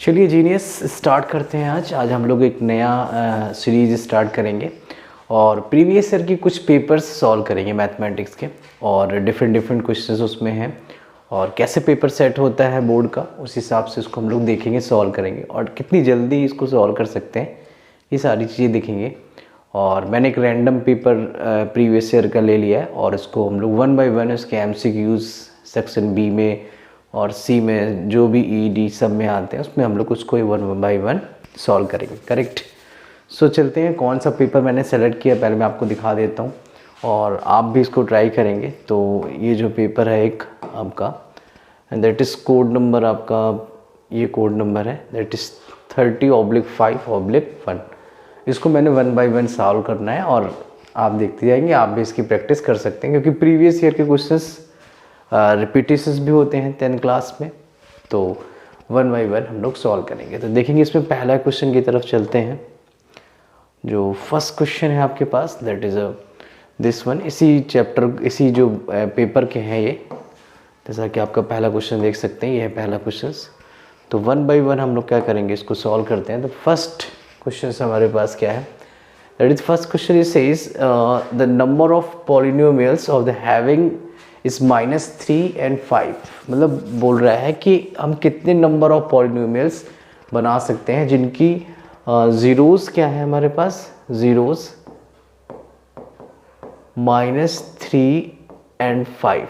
चलिए genius start करते हैं। आज हम लोग एक नया सीरीज़ स्टार्ट करेंगे और प्रीवियस ईयर की कुछ पेपर्स सॉल्व करेंगे मैथमेटिक्स के, और डिफरेंट क्वेश्चंस उसमें हैं और कैसे पेपर सेट होता है बोर्ड का, उस हिसाब से उसको हम लोग देखेंगे, सॉल्व करेंगे और कितनी जल्दी इसको सॉल्व कर सकते हैं, ये सारी चीज़ें देखेंगे। और मैंने एक रैंडम पेपर प्रीवियस ईयर का ले लिया है और इसको हम लोग 1 बाय 1 उसके MCQs सेक्शन बी में और सी में जो भी ED सब में आते हैं उसमें हम लोग उसको 1 बाय 1 सॉल्व करेंगे। करेक्ट। सो चलते हैं, कौन सा पेपर मैंने सेलेक्ट किया पहले मैं आपको दिखा देता हूँ और आप भी इसको ट्राई करेंगे। तो ये जो पेपर है एक आपका, and that is code number आपका, ये कोड नंबर है दैट इज़ 30/5/1। इसको मैंने 1 बाय 1 सॉल्व करना है और आप देखते जाएंगे, आप भी इसकी प्रैक्टिस कर सकते हैं क्योंकि प्रीवियस ईयर के क्वेश्चंस रिपीटिशंस भी होते हैं 10th क्लास में। तो 1 बाय 1 हम लोग सॉल्व करेंगे। तो देखेंगे इसमें पहला क्वेश्चन की तरफ चलते हैं। जो फर्स्ट क्वेश्चन है आपके पास दैट इज़ दिस वन, इसी चैप्टर इसी जो पेपर के हैं ये, जैसा कि आपका पहला क्वेश्चन देख सकते हैं, ये है पहला क्वेश्चन। तो 1 बाय 1 हम लोग क्या करेंगे, इसको सॉल्व करते हैं। तो फर्स्ट क्वेश्चन हमारे पास क्या है, that is first question is says the number of polynomials of the having is -3 and 5। मतलब बोल रहा है कि हम कितने नंबर ऑफ पॉलिनोमियल्स बना सकते हैं जिनकी ज़ीरोज़ क्या है हमारे पास, ज़ीरोज़ -3 and 5,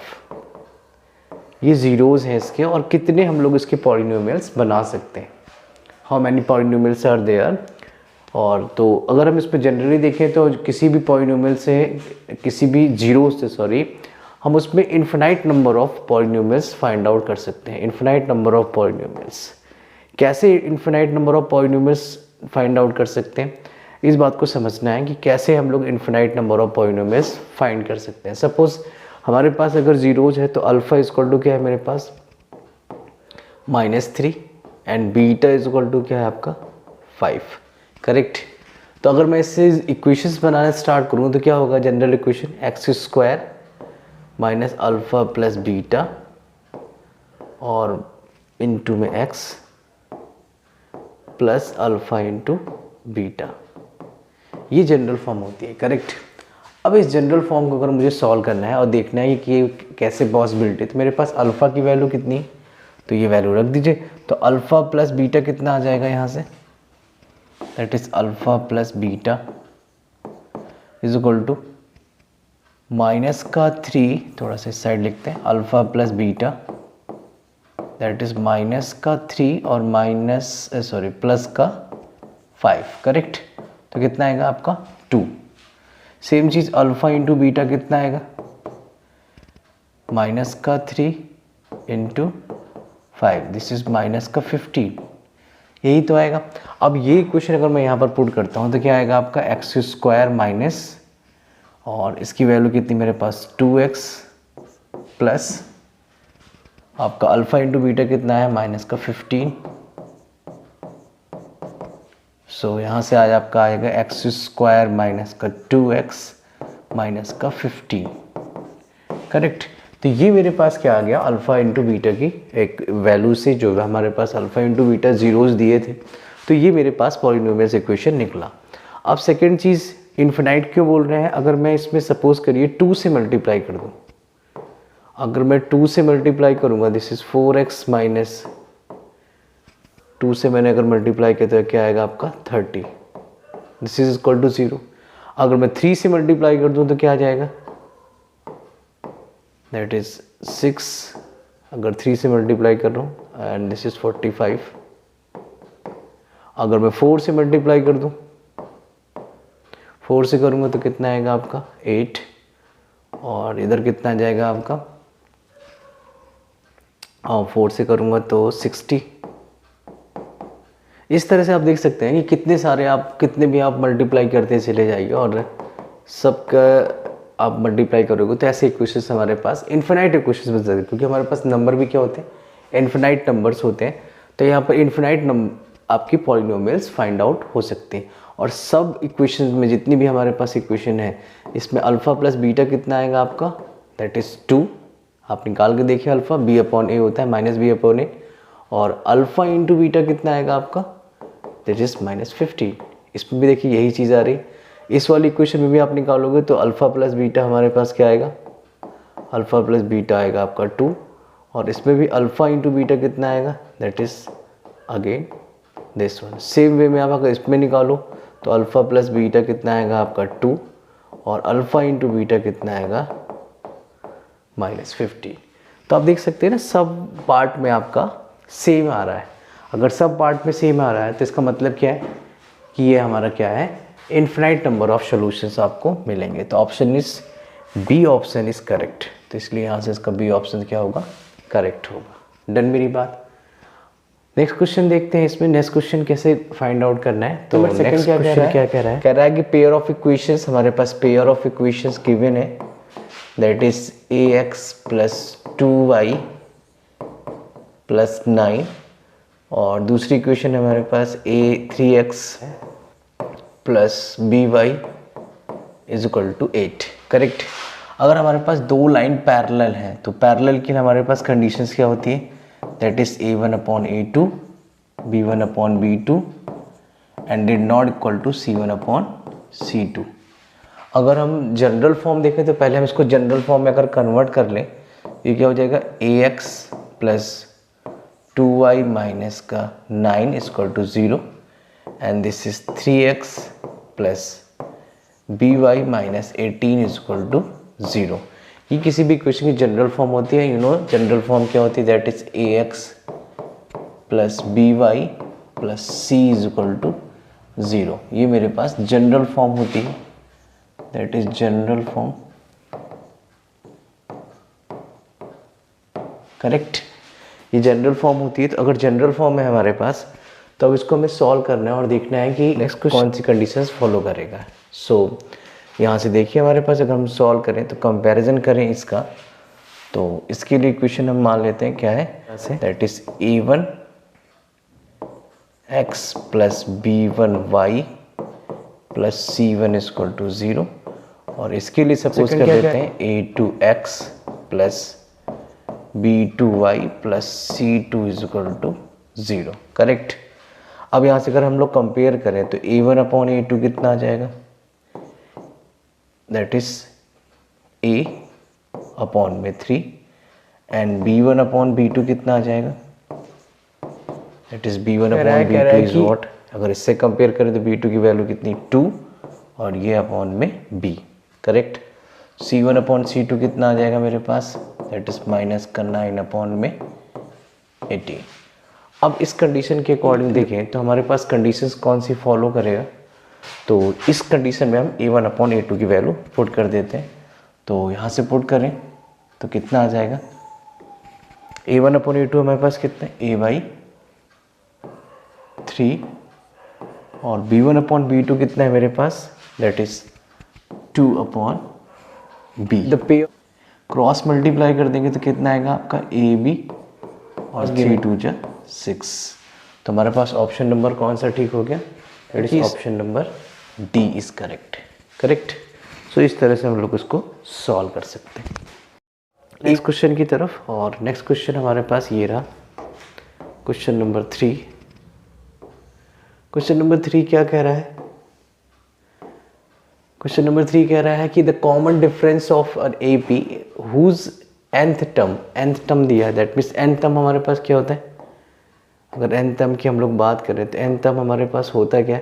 ये ज़ीरोज़ हैं इसके, और कितने हम लोग इसके पॉलिनोमियल्स बना सकते हैं, how many polynomials are there. और तो अगर हम इस पर जनरली देखें तो किसी भी पॉलिनोमियल से, किसी भी जीरो से सॉरी, हम उसमें infinite number of polynomials find out कर सकते हैं। इन्फिनाइट नंबर ऑफ पॉलिनोमियल्स, कैसे infinite number of polynomials find out कर सकते हैं, इस बात को समझना है कि कैसे हम लोग infinite number of polynomials find कर सकते हैं। सपोज हमारे पास अगर जीरोज है तो अल्फा इक्वल टू क्या है मेरे पास, -3 एंड बीटा इक्वल टू क्या है आपका 5। करेक्ट। तो अगर मैं इससे इक्वेशंस बनाना स्टार्ट करूँ तो क्या होगा, general equation x² minus alpha plus beta और इनटू में x plus alpha into beta, ये जनरल फॉर्म होती है। करेक्ट। अब इस जनरल फॉर्म को अगर मुझे सॉल्व करना है और देखना है कि ये कैसे पॉसिबिलिटी, तो मेरे पास अल्फ़ा की वैल्यू कितनी है, तो ये वैल्यू रख दीजिए। तो अल्फ़ा प्लस बीटा कितना आ जाएगा यहाँ से, that is alpha plus beta is equal to -3, थोड़ा सा इस साइड लिखते हैं, alpha plus beta that is -3 और प्लस का 5। करेक्ट। तो कितना आएगा आपका 2। सेम चीज़ अल्फ़ा इंटू बीटा कितना आएगा, -3 इंटू 5, दिस इज़ -15, यही तो आएगा। अब ये क्वेश्चन अगर मैं यहाँ पर पुट करता हूँ तो क्या आएगा आपका x² माइनस, और इसकी वैल्यू कितनी मेरे पास 2x प्लस आपका अल्फ़ा इंटू बीटा कितना है -15। सो यहाँ से आज आपका आएगा x² माइनस का 2x माइनस का 15। करेक्ट। तो ये मेरे पास क्या आ गया, अल्फ़ा इंटू बीटा की एक वैल्यू से जो हमारे पास अल्फ़ा इंटू बीटा ज़ीरोज़ दिए थे, तो ये मेरे पास पॉलिनोमियल्स इक्वेशन निकला। अब सेकंड चीज़, इन्फिनाइट क्यों बोल रहे हैं, अगर मैं इसमें सपोज करिए 2 से मल्टीप्लाई कर दूँ, अगर मैं 2 से मल्टीप्लाई करूँगा, दिस इज़ 4x माइनस 2 से मैंने अगर मल्टीप्लाई किया तो क्या आएगा आपका 30, दिस इज इक्वल टू 0। अगर मैं 3 से मल्टीप्लाई कर दूँ तो क्या आ जाएगा, दैट इज़ 6, अगर 3 से मल्टीप्लाई कर रहा हूँ, एंड दिस इज़ 45। अगर मैं 4 से मल्टीप्लाई कर दूँ, 4 से करूँगा तो कितना आएगा आपका 8, और इधर कितना आ जाएगा आपका, और 4 से करूँगा तो 60। इस तरह से आप देख सकते हैं कि कितने सारे आप कितने भी आप मल्टीप्लाई करते चले जाइए और सबका आप मल्टीप्लाई करोगे तो ऐसे इक्वेशंस हमारे पास इन्फिनाइट इक्वेशंस बन सकते हैं, क्योंकि हमारे पास नंबर भी क्या होते हैं, इन्फिनाइट नंबर्स होते हैं। तो यहाँ पर इन्फिनाइट आपकी पॉलिनोमियल्स फाइंड आउट हो सकते हैं। और सब इक्वेशंस में जितनी भी हमारे पास इक्वेशन है, इसमें अल्फ़ा प्लस बीटा कितना आएगा आपका, दैट इज़ 2। आप निकाल के देखिए, अल्फ़ा b/a होता है -b/a, और अल्फ़ा इंटू बीटा कितना आएगा आपका, दैट इज़ -15। इसमें भी देखिए यही चीज़ आ रही। इस वाली इक्वेशन में भी आप निकालोगे तो अल्फ़ा प्लस बीटा हमारे पास क्या आएगा, अल्फ़ा प्लस बीटा आएगा आपका 2, और इसमें भी अल्फ़ा इंटू बीटा कितना आएगा, that is again this one. Same way में आप अगर इसमें निकालो तो अल्फ़ा प्लस बीटा कितना आएगा आपका 2, और अल्फ़ा इंटू बीटा कितना आएगा -15। तो आप देख सकते हैं ना, सब पार्ट में आपका सेम आ रहा है। अगर सब पार्ट में सेम आ रहा है तो इसका मतलब क्या है कि ये हमारा क्या है, इनफिनाइट नंबर ऑफ सॉल्यूशंस आपको मिलेंगे। तो option is B option is correct. तो इसलिए यहाँ से इसका बी ऑप्शन क्या होगा, करेक्ट होगा। डन मेरी बात। नेक्स्ट क्वेश्चन देखते हैं। इसमें नेक्स्ट क्वेश्चन कैसे फाइंड आउट करना है। तो नेक्स्ट क्वेश्चन क्या कह रहा है, कह रहा है कि पेयर ऑफ इक्वेशंस, हमारे पास पेयर ऑफ इक्वेशंस गिवन है, that is ax plus 2y plus 9, और दूसरी इक्वेशन हमारे पास a3x plus by is equal to 8। Correct. अगर हमारे पास दो लाइन पैरेलल हैं तो पैरेलल की हमारे पास कंडीशंस क्या होती है, that is a1 upon a2, b1 upon b2 and did not equal to c1 upon c2। अगर हम जनरल फॉर्म देखें तो पहले हम इसको जनरल फॉर्म में अगर कन्वर्ट कर लें, ये क्या हो जाएगा, ax प्लस 2y माइनस का 9 equal to 0 and this is 3x plus by minus 18 equal to 0। ये किसी भी इक्वेशन की जनरल फॉर्म होती है। जनरल फॉर्म क्या होती है, that is ax plus by plus c is equal to 0। ये मेरे पास जनरल फॉर्म होती है, that is general form. Correct. ये जनरल फॉर्म होती है। तो अगर जनरल फॉर्म है हमारे पास तो अब इसको हमें सॉल्व करना है और देखना है कि नेक्स्ट कौन सी कंडीशंस फॉलो करेगा। सो यहाँ से देखिए हमारे पास अगर हम सॉल्व करें तो कंपैरिजन करें इसका, तो इसके लिए इक्वेशन हम मान लेते हैं क्या है, that is a1 x plus b1 y plus c1 equal to 0, और इसके लिए सपोज कर लेते हैं a2 x plus b2 y plus c2 equal to 0। Correct. अब यहाँ से अगर हम लोग कंपेयर करें तो a1 अपॉन a2 कितना आ जाएगा, दैट इज a अपॉन में 3 एंड b1 अपॉन b2 कितना आ जाएगा, that is b1 upon b2 is what. अगर इससे कंपेयर करें तो b2 की वैल्यू कितनी 2 और ये अपॉन में b। Correct. c1 upon c2 कितना आ जाएगा मेरे पास, दैट इज माइनस का 9 अपॉन में 18। अब इस कंडीशन के अकॉर्डिंग देखें तो हमारे पास कंडीशंस कौन सी फॉलो करेगा, तो इस कंडीशन में हम a1 अपॉन a2 की वैल्यू पुट कर देते हैं। तो यहाँ से पुट करें तो कितना आ जाएगा, a1 अपॉन a2 हमारे पास कितना है, a बाई 3, और b1 अपॉन b2 कितना है मेरे पास, दैट इज 2 अपॉन b। द पे क्रॉस मल्टीप्लाई कर देंगे तो कितना आएगा आपका ab और 3 2 जा 6। तो हमारे पास ऑप्शन नंबर कौन सा ठीक हो गया, that is option number D is correct. Correct. So इस तरह से हम लोग इसको सॉल्व कर सकते हैं। नेक्स्ट क्वेश्चन की तरफ, और नेक्स्ट क्वेश्चन हमारे पास ये रहा, क्वेश्चन नंबर 3। क्वेश्चन नंबर 3 क्या कह रहा है, क्वेश्चन नंबर 3 कह रहा है कि the common difference of an AP whose nth term दिया है, दैट मीन्स nth टर्म हमारे पास क्या होता है, अगर nth टर्म की हम लोग बात करें तो nth टर्म हमारे पास होता है क्या,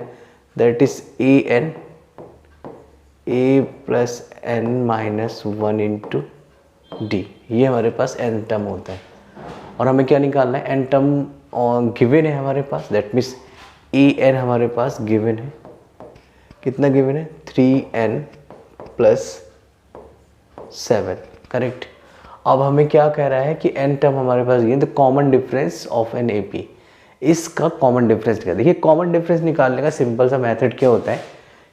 that is a plus n minus 1 into D. ये हमारे पास nth टर्म होता है, और हमें क्या निकालना है, n टर्म गिवन है हमारे पास, दैट मीन्स an हमारे पास गिवन है, कितना गिवन है, 3n प्लस 7। करेक्ट। अब हमें क्या कह रहा है कि n टर्म हमारे पास ये the common difference of an AP, इसका कॉमन डिफरेंस निकाल। देखिए कॉमन डिफरेंस निकालने का सिंपल सा मेथड क्या होता है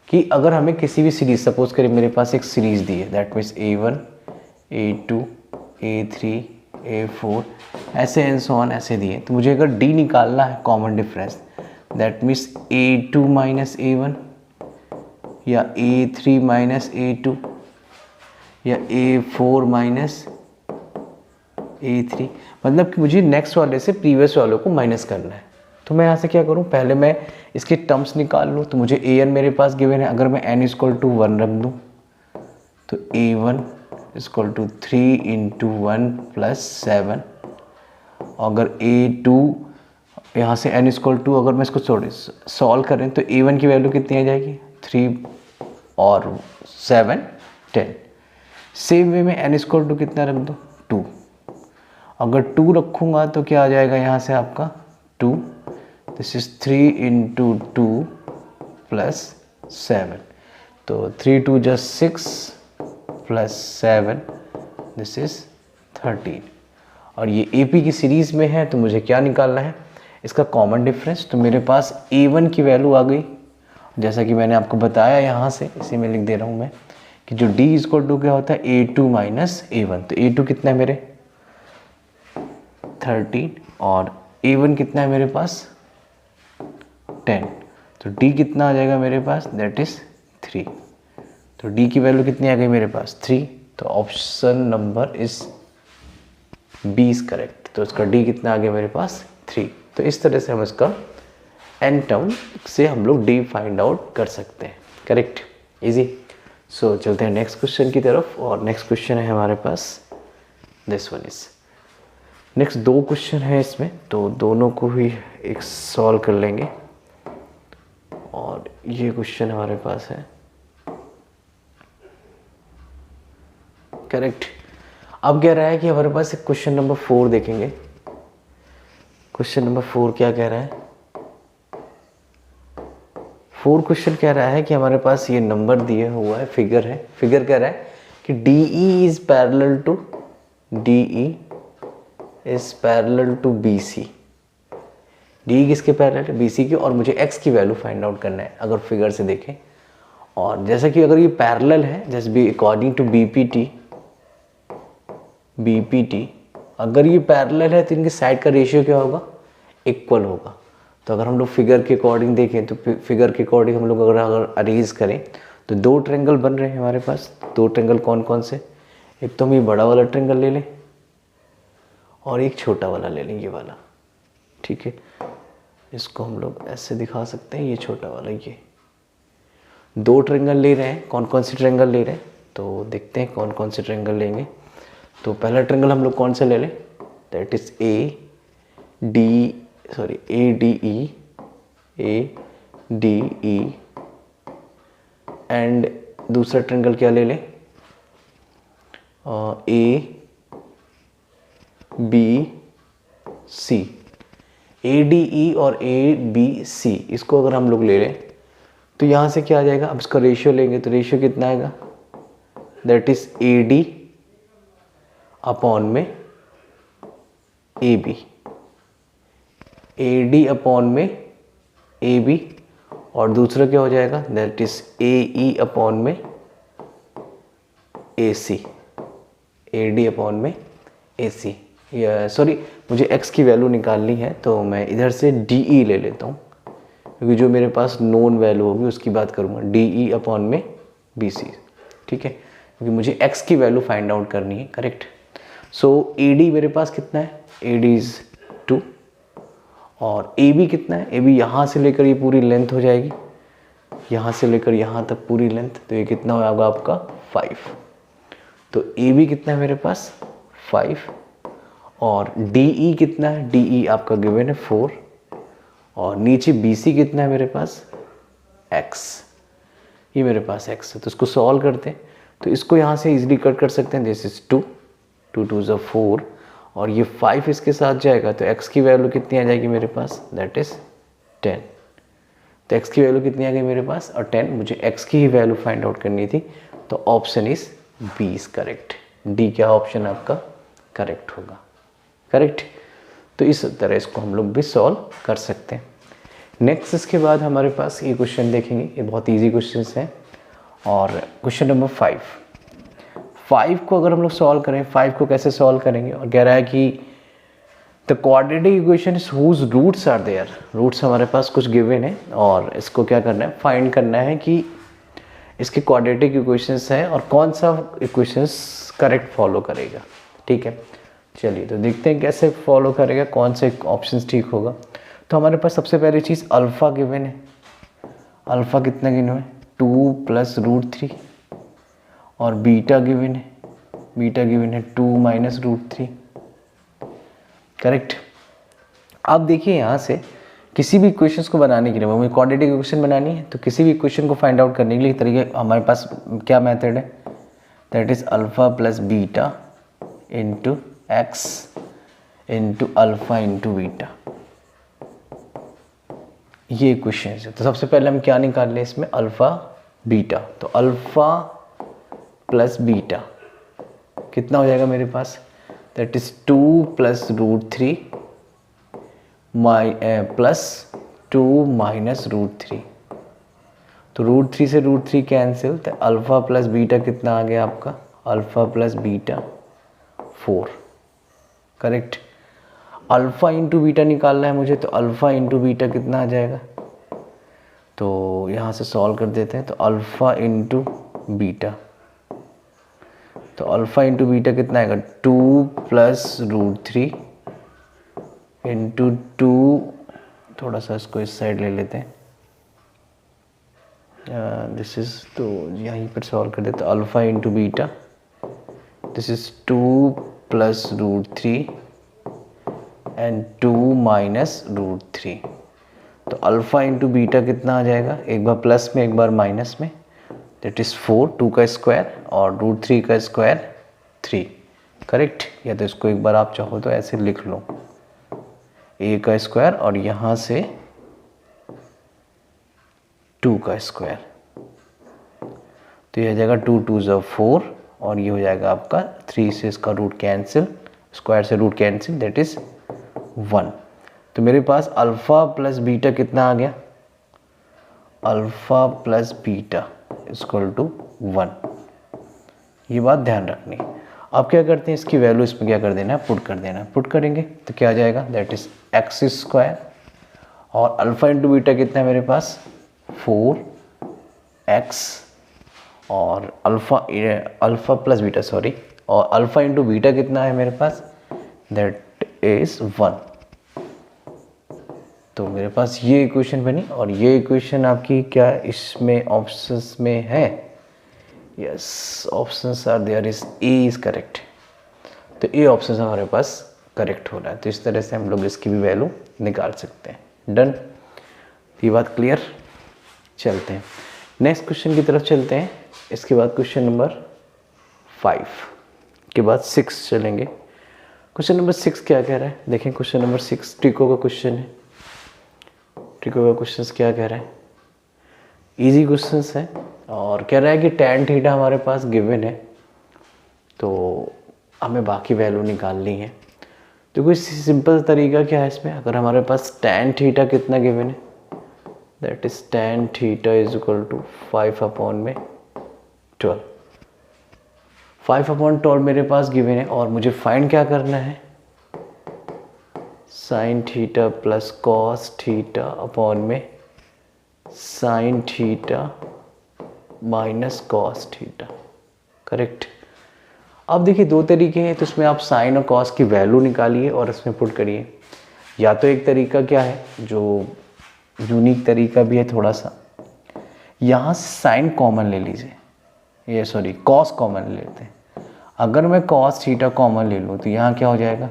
कि अगर हमें किसी भी सीरीज, सपोज करें मेरे पास एक सीरीज दी है, that means a1 a2 a3 a4 ऐसे एंड सो ऑन ऐसे दिए, तो मुझे अगर d निकालना है common difference, that means a2 minus a1 या a3 माइनस a2 या a4 माइनस A3, मतलब कि मुझे नेक्स्ट वाले से प्रीवियस वालों को माइनस करना है। तो मैं यहाँ से क्या करूँ, पहले मैं इसके टर्म्स निकाल लूँ। तो मुझे an मेरे पास गिवन है, अगर मैं n इक्वल टू 1 रख दूँ तो a1 equal to 3 into 1 plus 7। अगर a2 यहाँ से n इक्वल टू, अगर मैं इसको सॉल्व करें तो a1 की वैल्यू कितनी आ जाएगी, 3 और 7 10। सेम वे में n इक्वल टू कितना रख दो, 2। अगर 2 रखूँगा तो क्या आ जाएगा यहाँ से आपका 2, दिस इज 3 इंटू 2 प्लस 7। तो 3 2 जस्ट 6 प्लस 7, दिस इज 13। और ये AP की सीरीज़ में है तो मुझे क्या निकालना है, इसका कॉमन डिफरेंस। तो मेरे पास A1 की वैल्यू आ गई, जैसा कि मैंने आपको बताया यहाँ से, इसी में लिख दे रहा हूँ मैं कि जो D इक्वल टू क्या होता है, A2 माइनस A1। तो A2 कितना है मेरे 13 और A1 कितना है मेरे पास 10। तो D कितना आ जाएगा मेरे पास, दैट इज 3। तो D की वैल्यू कितनी आ गई मेरे पास 3। तो option number is B is correct. तो इसका D कितना आ गया मेरे पास 3। तो इस तरह से हम इसका n टर्म से हम लोग D फाइंड आउट कर सकते हैं। Correct, easy. सो चलते हैं नेक्स्ट क्वेश्चन की तरफ। और नेक्स्ट क्वेश्चन है हमारे पास this one is, next 2 question है इसमें, तो दोनों को ही एक सॉल्व कर लेंगे। और ये क्वेश्चन हमारे पास है करेक्ट। अब कह रहा है कि हमारे पास एक क्वेश्चन नंबर 4 देखेंगे। क्वेश्चन नंबर 4 क्या कह रहा है, 4 क्वेश्चन कह रहा है कि हमारे पास ये नंबर दिया हुआ है, फिगर है। फिगर कह रहा है कि DE is parallel to BC। DE किसके पैरेलल है, BC के। और मुझे x की वैल्यू फाइंड आउट करना है अगर फिगर से देखें। और जैसा कि अगर ये पैरेलल है, जैसे भी अकॉर्डिंग टू BPT, अगर ये पैरेलल है तो इनकी साइड का रेशियो क्या होगा, इक्वल होगा। तो अगर हम लोग फिगर के अकॉर्डिंग देखें तो फिगर के अकॉर्डिंग हम लोग अगर अरेंज करें तो 2 ट्रायंगल बन रहे हैं हमारे पास। 2 ट्रायंगल कौन कौन से, एक तो हम ये बड़ा वाला ट्रायंगल ले लें और एक छोटा वाला ले लें, ये वाला। ठीक है, इसको हम लोग ऐसे दिखा सकते हैं, ये छोटा वाला। ये 2 ट्रायंगल ले रहे हैं, कौन कौन से ट्रायंगल ले रहे हैं तो देखते हैं कौन कौन से ट्रायंगल लेंगे। तो पहला ट्रायंगल हम लोग कौन सा ले लें, दैट इज ADE एंड दूसरा ट्रायंगल क्या ले लें, ABC। ADE और ABC इसको अगर हम लोग ले लें तो यहाँ से क्या आ जाएगा, अब इसका रेशियो लेंगे तो रेशियो कितना आएगा, दैट इज AD अपॉन में AB। AD अपॉन में AB और दूसरा क्या हो जाएगा, दैट इज AE अपॉन में AC। AD अपॉन में AC। सॉरी, मुझे x की वैल्यू निकालनी है तो मैं इधर से DE ले लेता हूँ, क्योंकि जो मेरे पास नोन वैल्यू होगी उसकी बात करूँगा। DE अपॉन में BC। ठीक है, क्योंकि मुझे x की वैल्यू फाइंड आउट करनी है। करेक्ट। सो AD मेरे पास कितना है, AD इज 2 और AB कितना है, AB यहाँ से लेकर ये पूरी लेंथ हो जाएगी, यहाँ से लेकर यहाँ तक पूरी लेंथ। तो ये कितना होगा आपका 5। तो AB कितना है मेरे पास 5 और DE कितना है, DE आपका गिवन है 4 और नीचे BC कितना है मेरे पास x। ये मेरे पास x है, तो इसको सॉल्व करते हैं। तो इसको यहाँ से इजीली कट कर सकते हैं, दिस इज 2 2 ज़ा 4 और ये 5 इसके साथ जाएगा तो x की वैल्यू कितनी आ जाएगी मेरे पास, दैट इज 10। तो x की वैल्यू कितनी आ गई मेरे पास, और 10। मुझे x की ही वैल्यू फाइंड आउट करनी थी, तो option is B is correct. D क्या ऑप्शन आपका करेक्ट होगा। करेक्ट। तो इस तरह इसको हम लोग भी सॉल्व कर सकते हैं। नेक्स्ट इसके बाद हमारे पास ये क्वेश्चन देखेंगे, ये बहुत इजी क्वेश्चंस हैं। और क्वेश्चन नंबर 5 को अगर हम लोग सॉल्व करें, 5 को कैसे सॉल्व करेंगे, और कह रहा है कि the quadratic equation is whose roots are there. Roots हमारे पास कुछ गिवन है और इसको क्या करना है, फाइंड करना है कि इसके क्वाड्रेटिक इक्वेशंस है और कौन सा इक्वेशंस करेक्ट फॉलो करेगा। ठीक है, चलिए तो देखते हैं कैसे फॉलो करेगा, कौन से ऑप्शन ठीक होगा। तो हमारे पास सबसे पहली चीज़ अल्फ़ा गिवन है। अल्फ़ा कितना गिवन है 2 प्लस √3 और बीटा गिवन है, बीटा गिवन है 2 माइनस √3। करेक्ट। अब देखिए यहाँ से किसी भी इक्वेशंस को बनाने के लिए, मुझे क्वाड्रेटिक इक्वेशन बनानी है, तो किसी भी इक्वेशन को फाइंड आउट करने के लिए तरीके हमारे पास क्या मेथड है, that is alpha plus beta into x into alpha into beta. ये इक्वेशन है। तो सबसे पहले हम क्या निकाल लें इसमें, अल्फ़ा बीटा। तो अल्फ़ा प्लस बीटा कितना हो जाएगा मेरे पास, that is 2 plus √3 plus 2 minus √3। तो √3 से √3 कैंसिल, तो अल्फ़ा प्लस बीटा कितना आ गया आपका, alpha plus beta 4। Correct. Alpha into beta निकालना है मुझे, तो अल्फ़ा इंटू बीटा कितना आ जाएगा, तो यहाँ से सॉल्व कर देते हैं। तो अल्फ़ा इंटू बीटा, तो अल्फ़ा इंटू बीटा कितना आएगा 2 प्लस √3 इंटू 2, थोड़ा सा इसको इस साइड ले लेते हैं, दिस इज़, तो यहीं पर सॉल्व कर देते हैं। Alpha into beta, this is 2 plus √3 and 2 minus √3। तो अल्फ़ा इंटू बीटा कितना आ जाएगा, एक बार प्लस में एक बार माइनस में, दैट इज़ 4, 2 का स्क्वायर और √3 का स्क्वायर 3। करेक्ट। या तो इसको एक बार आप चाहो तो ऐसे लिख लो, a का स्क्वायर और यहाँ से 2 का स्क्वायर, तो ये हो जाएगा 2 2 ज़ा 4 और ये हो जाएगा आपका 3 से इसका रूट कैंसिल, स्क्वायर से रूट कैंसिल, दैट इज़ 1। तो मेरे पास अल्फ़ा प्लस बीटा कितना आ गया, alpha plus beta equal to 1। ये बात ध्यान रखनी है। अब क्या करते हैं, इसकी वैल्यू इसमें क्या कर देना है, पुट कर देना है। पुट करेंगे तो क्या आ जाएगा, दैट इज़ एक्स स्क्वायर और अल्फ़ा इंटू बीटा कितना है मेरे पास 4x और अल्फ़ा प्लस बीटा सॉरी, और अल्फ़ा इंटू बीटा कितना है मेरे पास, दैट इज़ 1। तो मेरे पास ये इक्वेशन बनी और ये इक्वेशन आपकी क्या इसमें ऑप्शंस में है, yes options are there, is A is correct. तो ए ऑप्शन हमारे पास करेक्ट हो रहा है। तो इस तरह से हम लोग इसकी भी वैल्यू निकाल सकते हैं। डन, ये बात क्लियर। चलते हैं नेक्स्ट क्वेश्चन की तरफ चलते हैं। इसके बाद क्वेश्चन नंबर 5 के बाद 6 चलेंगे। क्वेश्चन नंबर 6 क्या कह रहा है, देखें क्वेश्चन नंबर 6 ट्रिको का क्वेश्चन है। ट्रिको का क्वेश्चन क्या कह रहा है, इजी क्वेश्चंस है और कह रहा है कि tan थीटा हमारे पास गिवन है, तो हमें बाकी वैल्यू निकालनी है। तो कोई सिंपल तरीका क्या है इसमें, अगर हमारे पास tan थीटा कितना गिवन है, that is tan theta is equal to 5/12। 5/12 मेरे पास गिवन है और मुझे फाइंड क्या करना है, sin theta plus cos theta upon में sin theta minus cos theta. Correct. अब देखिए दो तरीके हैं, तो इसमें आप साइन और कॉस की वैल्यू निकालिए और इसमें पुट करिए। या तो एक तरीका क्या है जो यूनिक तरीका भी है थोड़ा सा, यहाँ साइन कॉमन ले लीजिए, ये सॉरी कॉस कॉमन ले लेते हैं। अगर मैं कॉस थीटा कॉमन ले लूँ तो यहाँ क्या हो जाएगा,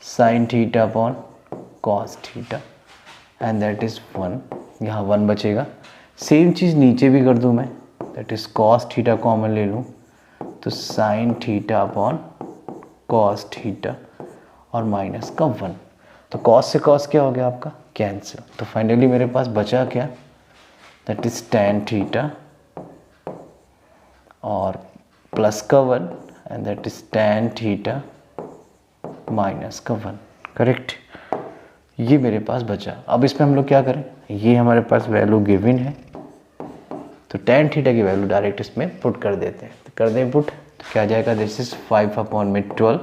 sine theta upon cos theta and that is 1, यहाँ 1 बचेगा। सेम चीज़ नीचे भी कर दूँ मैं, that is cos theta common ले लूँ तो sine theta upon cos theta और माइनस का 1। तो कॉस से कॉस क्या हो गया आपका, कैंसिल। तो फाइनली मेरे पास बचा क्या, दैट इज़ tan थीटा और प्लस का 1 and that is tan theta minus का 1। करेक्ट। ये मेरे पास बचा। अब इसमें हम लोग क्या करें, ये हमारे पास वैल्यू गिवन है तो tan थीटा की वैल्यू डायरेक्ट इसमें पुट कर देते हैं। तो कर दें पुट, तो क्या आ जाएगा, दिस इज 5/12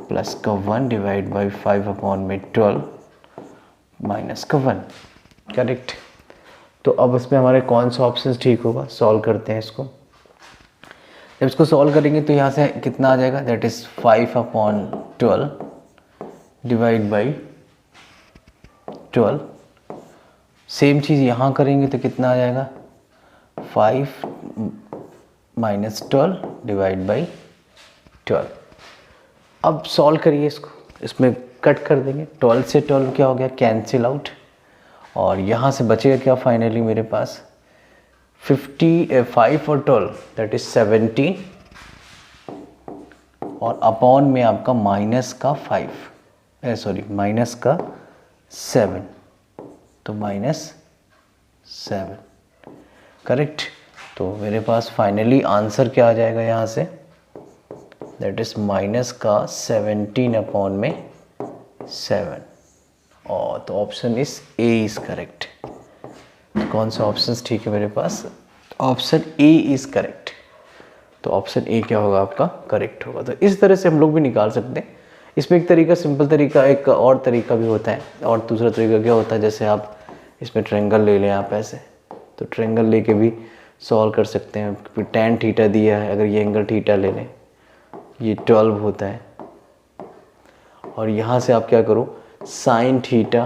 प्लस का 1 डिवाइड बाई 5/12 माइनस का 1। करेक्ट। तो अब इसमें हमारे कौन सा ऑप्शन ठीक होगा, सॉल्व करते हैं इसको। जब इसको सॉल्व करेंगे तो यहाँ से कितना आ जाएगा, that is 5/12 divide by 12। Same चीज़ यहाँ करेंगे तो कितना आ जाएगा, 5 - 12 डिवाइड बाई 12। अब सॉल्व करिए इसको, इसमें कट कर देंगे, 12 से 12 क्या हो गया, कैंसिल आउट, और यहाँ से बचेगा क्या फाइनली मेरे पास 5 और 12 दैट इज 17, और अपॉन में आपका माइनस का 5 माइनस का 7, तो -7 करेक्ट। तो मेरे पास फाइनली आंसर क्या आ जाएगा यहाँ से, दैट इज माइनस का 17 अपॉन में 7, और तो option is a is correct. तो कौन सा ऑप्शन ठीक है मेरे पास, ऑप्शन ए इज करेक्ट। तो ऑप्शन ए क्या होगा आपका, करेक्ट होगा। तो इस तरह से हम लोग भी निकाल सकते हैं। इसमें एक तरीका, सिंपल तरीका, एक और तरीका भी होता है, और दूसरा तरीका क्या होता है, जैसे आप इसमें ट्रायंगल ले लें आप ऐसे, तो ट्रायंगल लेके भी सॉल्व कर सकते हैं। फिर tan थीटा दिया है, अगर ये एंगल थीटा ले लें, ये 12 होता है, और यहाँ से आप क्या करो, साइन थीटा,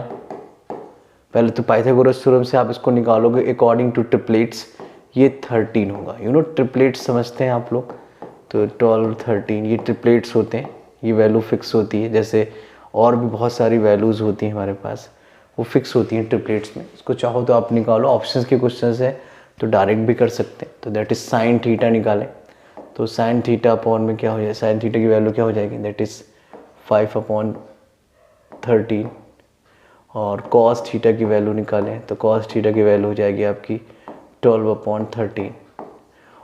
पहले तो पाइथागोरस थ्योरम से आप इसको निकालोगे अकॉर्डिंग टू ट्रिपलेट्स, ये 13 होगा। ट्रिपलेट्स समझते हैं आप लोग, तो 12 13 ये ट्रिपलेट्स होते हैं, ये वैल्यू फिक्स होती है। जैसे और भी बहुत सारी वैल्यूज़ होती हैं हमारे पास, वो फिक्स होती हैं ट्रिपलेट्स में। इसको चाहो तो आप निकालो, ऑप्शंस के क्वेश्चन है तो डायरेक्ट भी कर सकते हैं। तो दैट इज़ साइन थीटा निकालें, तो साइन थीटा अपॉन में क्या हो जाए, साइन थीटा की वैल्यू क्या हो जाएगी, दैट इज़ 5/13, और कॉस थीटा की वैल्यू निकालें तो कॉस थीटा की वैल्यू हो जाएगी आपकी 12/13,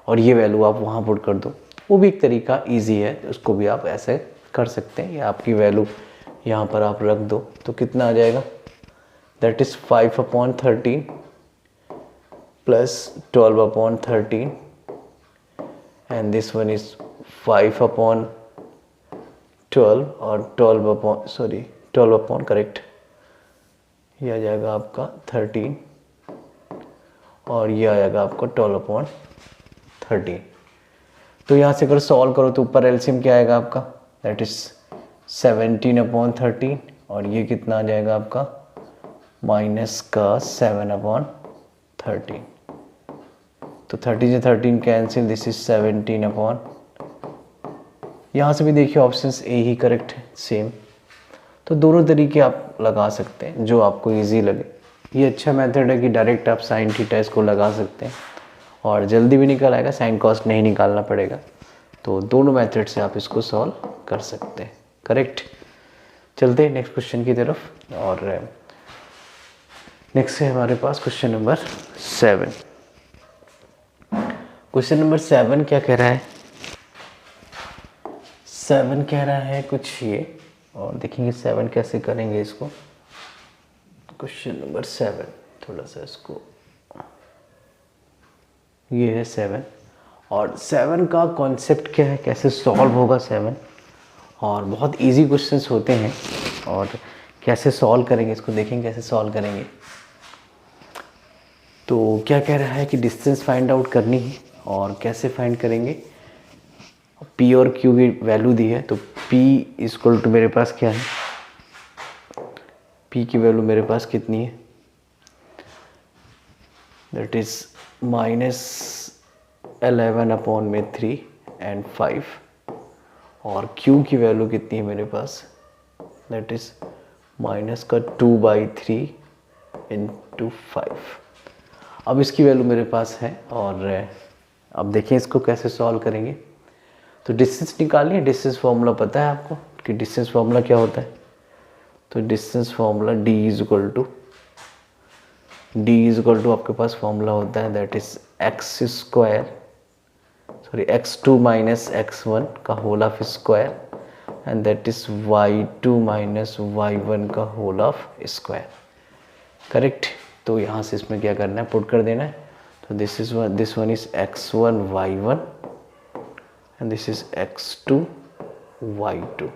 और ये वैल्यू आप वहाँ पुट कर दो। वो भी एक तरीका इजी है, उसको भी आप ऐसे कर सकते हैं, या आपकी वैल्यू यहाँ पर आप रख दो तो कितना आ जाएगा, that is 5/13 plus 12/13, and this one is 5/12 और 12 करेक्ट, ये आ जाएगा आपका 13, और ये आ जाएगा आपका 12/13। तो यहाँ से अगर सॉल्व करो तो ऊपर एलसीएम क्या आएगा आपका, दैट इज 17/13, और ये कितना आ जाएगा आपका माइनस का 7/13। तो 30 से 13 कैंसिल, दिस इज 17 यहाँ से भी देखिए ऑप्शंस ए ही करेक्ट है सेम। तो दोनों तरीके आप लगा सकते हैं जो आपको इजी लगे। ये अच्छा मेथड है कि डायरेक्ट आप साइन थीटा इसको लगा सकते हैं, और जल्दी भी निकल आएगा, साइन कॉस्ट नहीं निकालना पड़ेगा। तो दोनों मेथड से आप इसको सॉल्व कर सकते हैं, करेक्ट। चलते हैं नेक्स्ट क्वेश्चन की तरफ, और नेक्स्ट है हमारे पास क्वेश्चन नंबर 7। क्वेश्चन नंबर 7 क्या कह रहा है, 7 कह रहा है कुछ ये, और देखेंगे 7 कैसे करेंगे इसको। क्वेश्चन नंबर 7 थोड़ा सा इसको, ये है 7, और 7 का कॉन्सेप्ट क्या है, कैसे सॉल्व होगा 7, और बहुत इजी क्वेश्चंस होते हैं, और कैसे सॉल्व करेंगे इसको देखेंगे कैसे सॉल्व करेंगे। तो क्या कह रहा है कि डिस्टेंस फाइंड आउट करनी है, और कैसे फाइंड करेंगे, P और Q की वैल्यू दी है, तो P इक्वल टू मेरे पास क्या है, P की वैल्यू मेरे पास कितनी है, दैट इज -11/3 एंड 5, और Q की वैल्यू कितनी है मेरे पास, दैट इज -2/3 × 5। अब इसकी वैल्यू मेरे पास है, और अब देखें इसको कैसे सॉल्व करेंगे। तो डिस्टेंस निकालिए, डिस्टेंस फार्मूला पता है आपको कि डिस्टेंस फार्मूला क्या होता है। तो distance formula D is equal to आपके पास फार्मूला होता है, दैट इज x2 - x1 का whole of square, and that is y2 - y1 का होल ऑफ स्क्वायर, करेक्ट। तो यहाँ से इसमें क्या करना है, पुट कर देना है। तो this one is x1 y1 and this is x2 y2।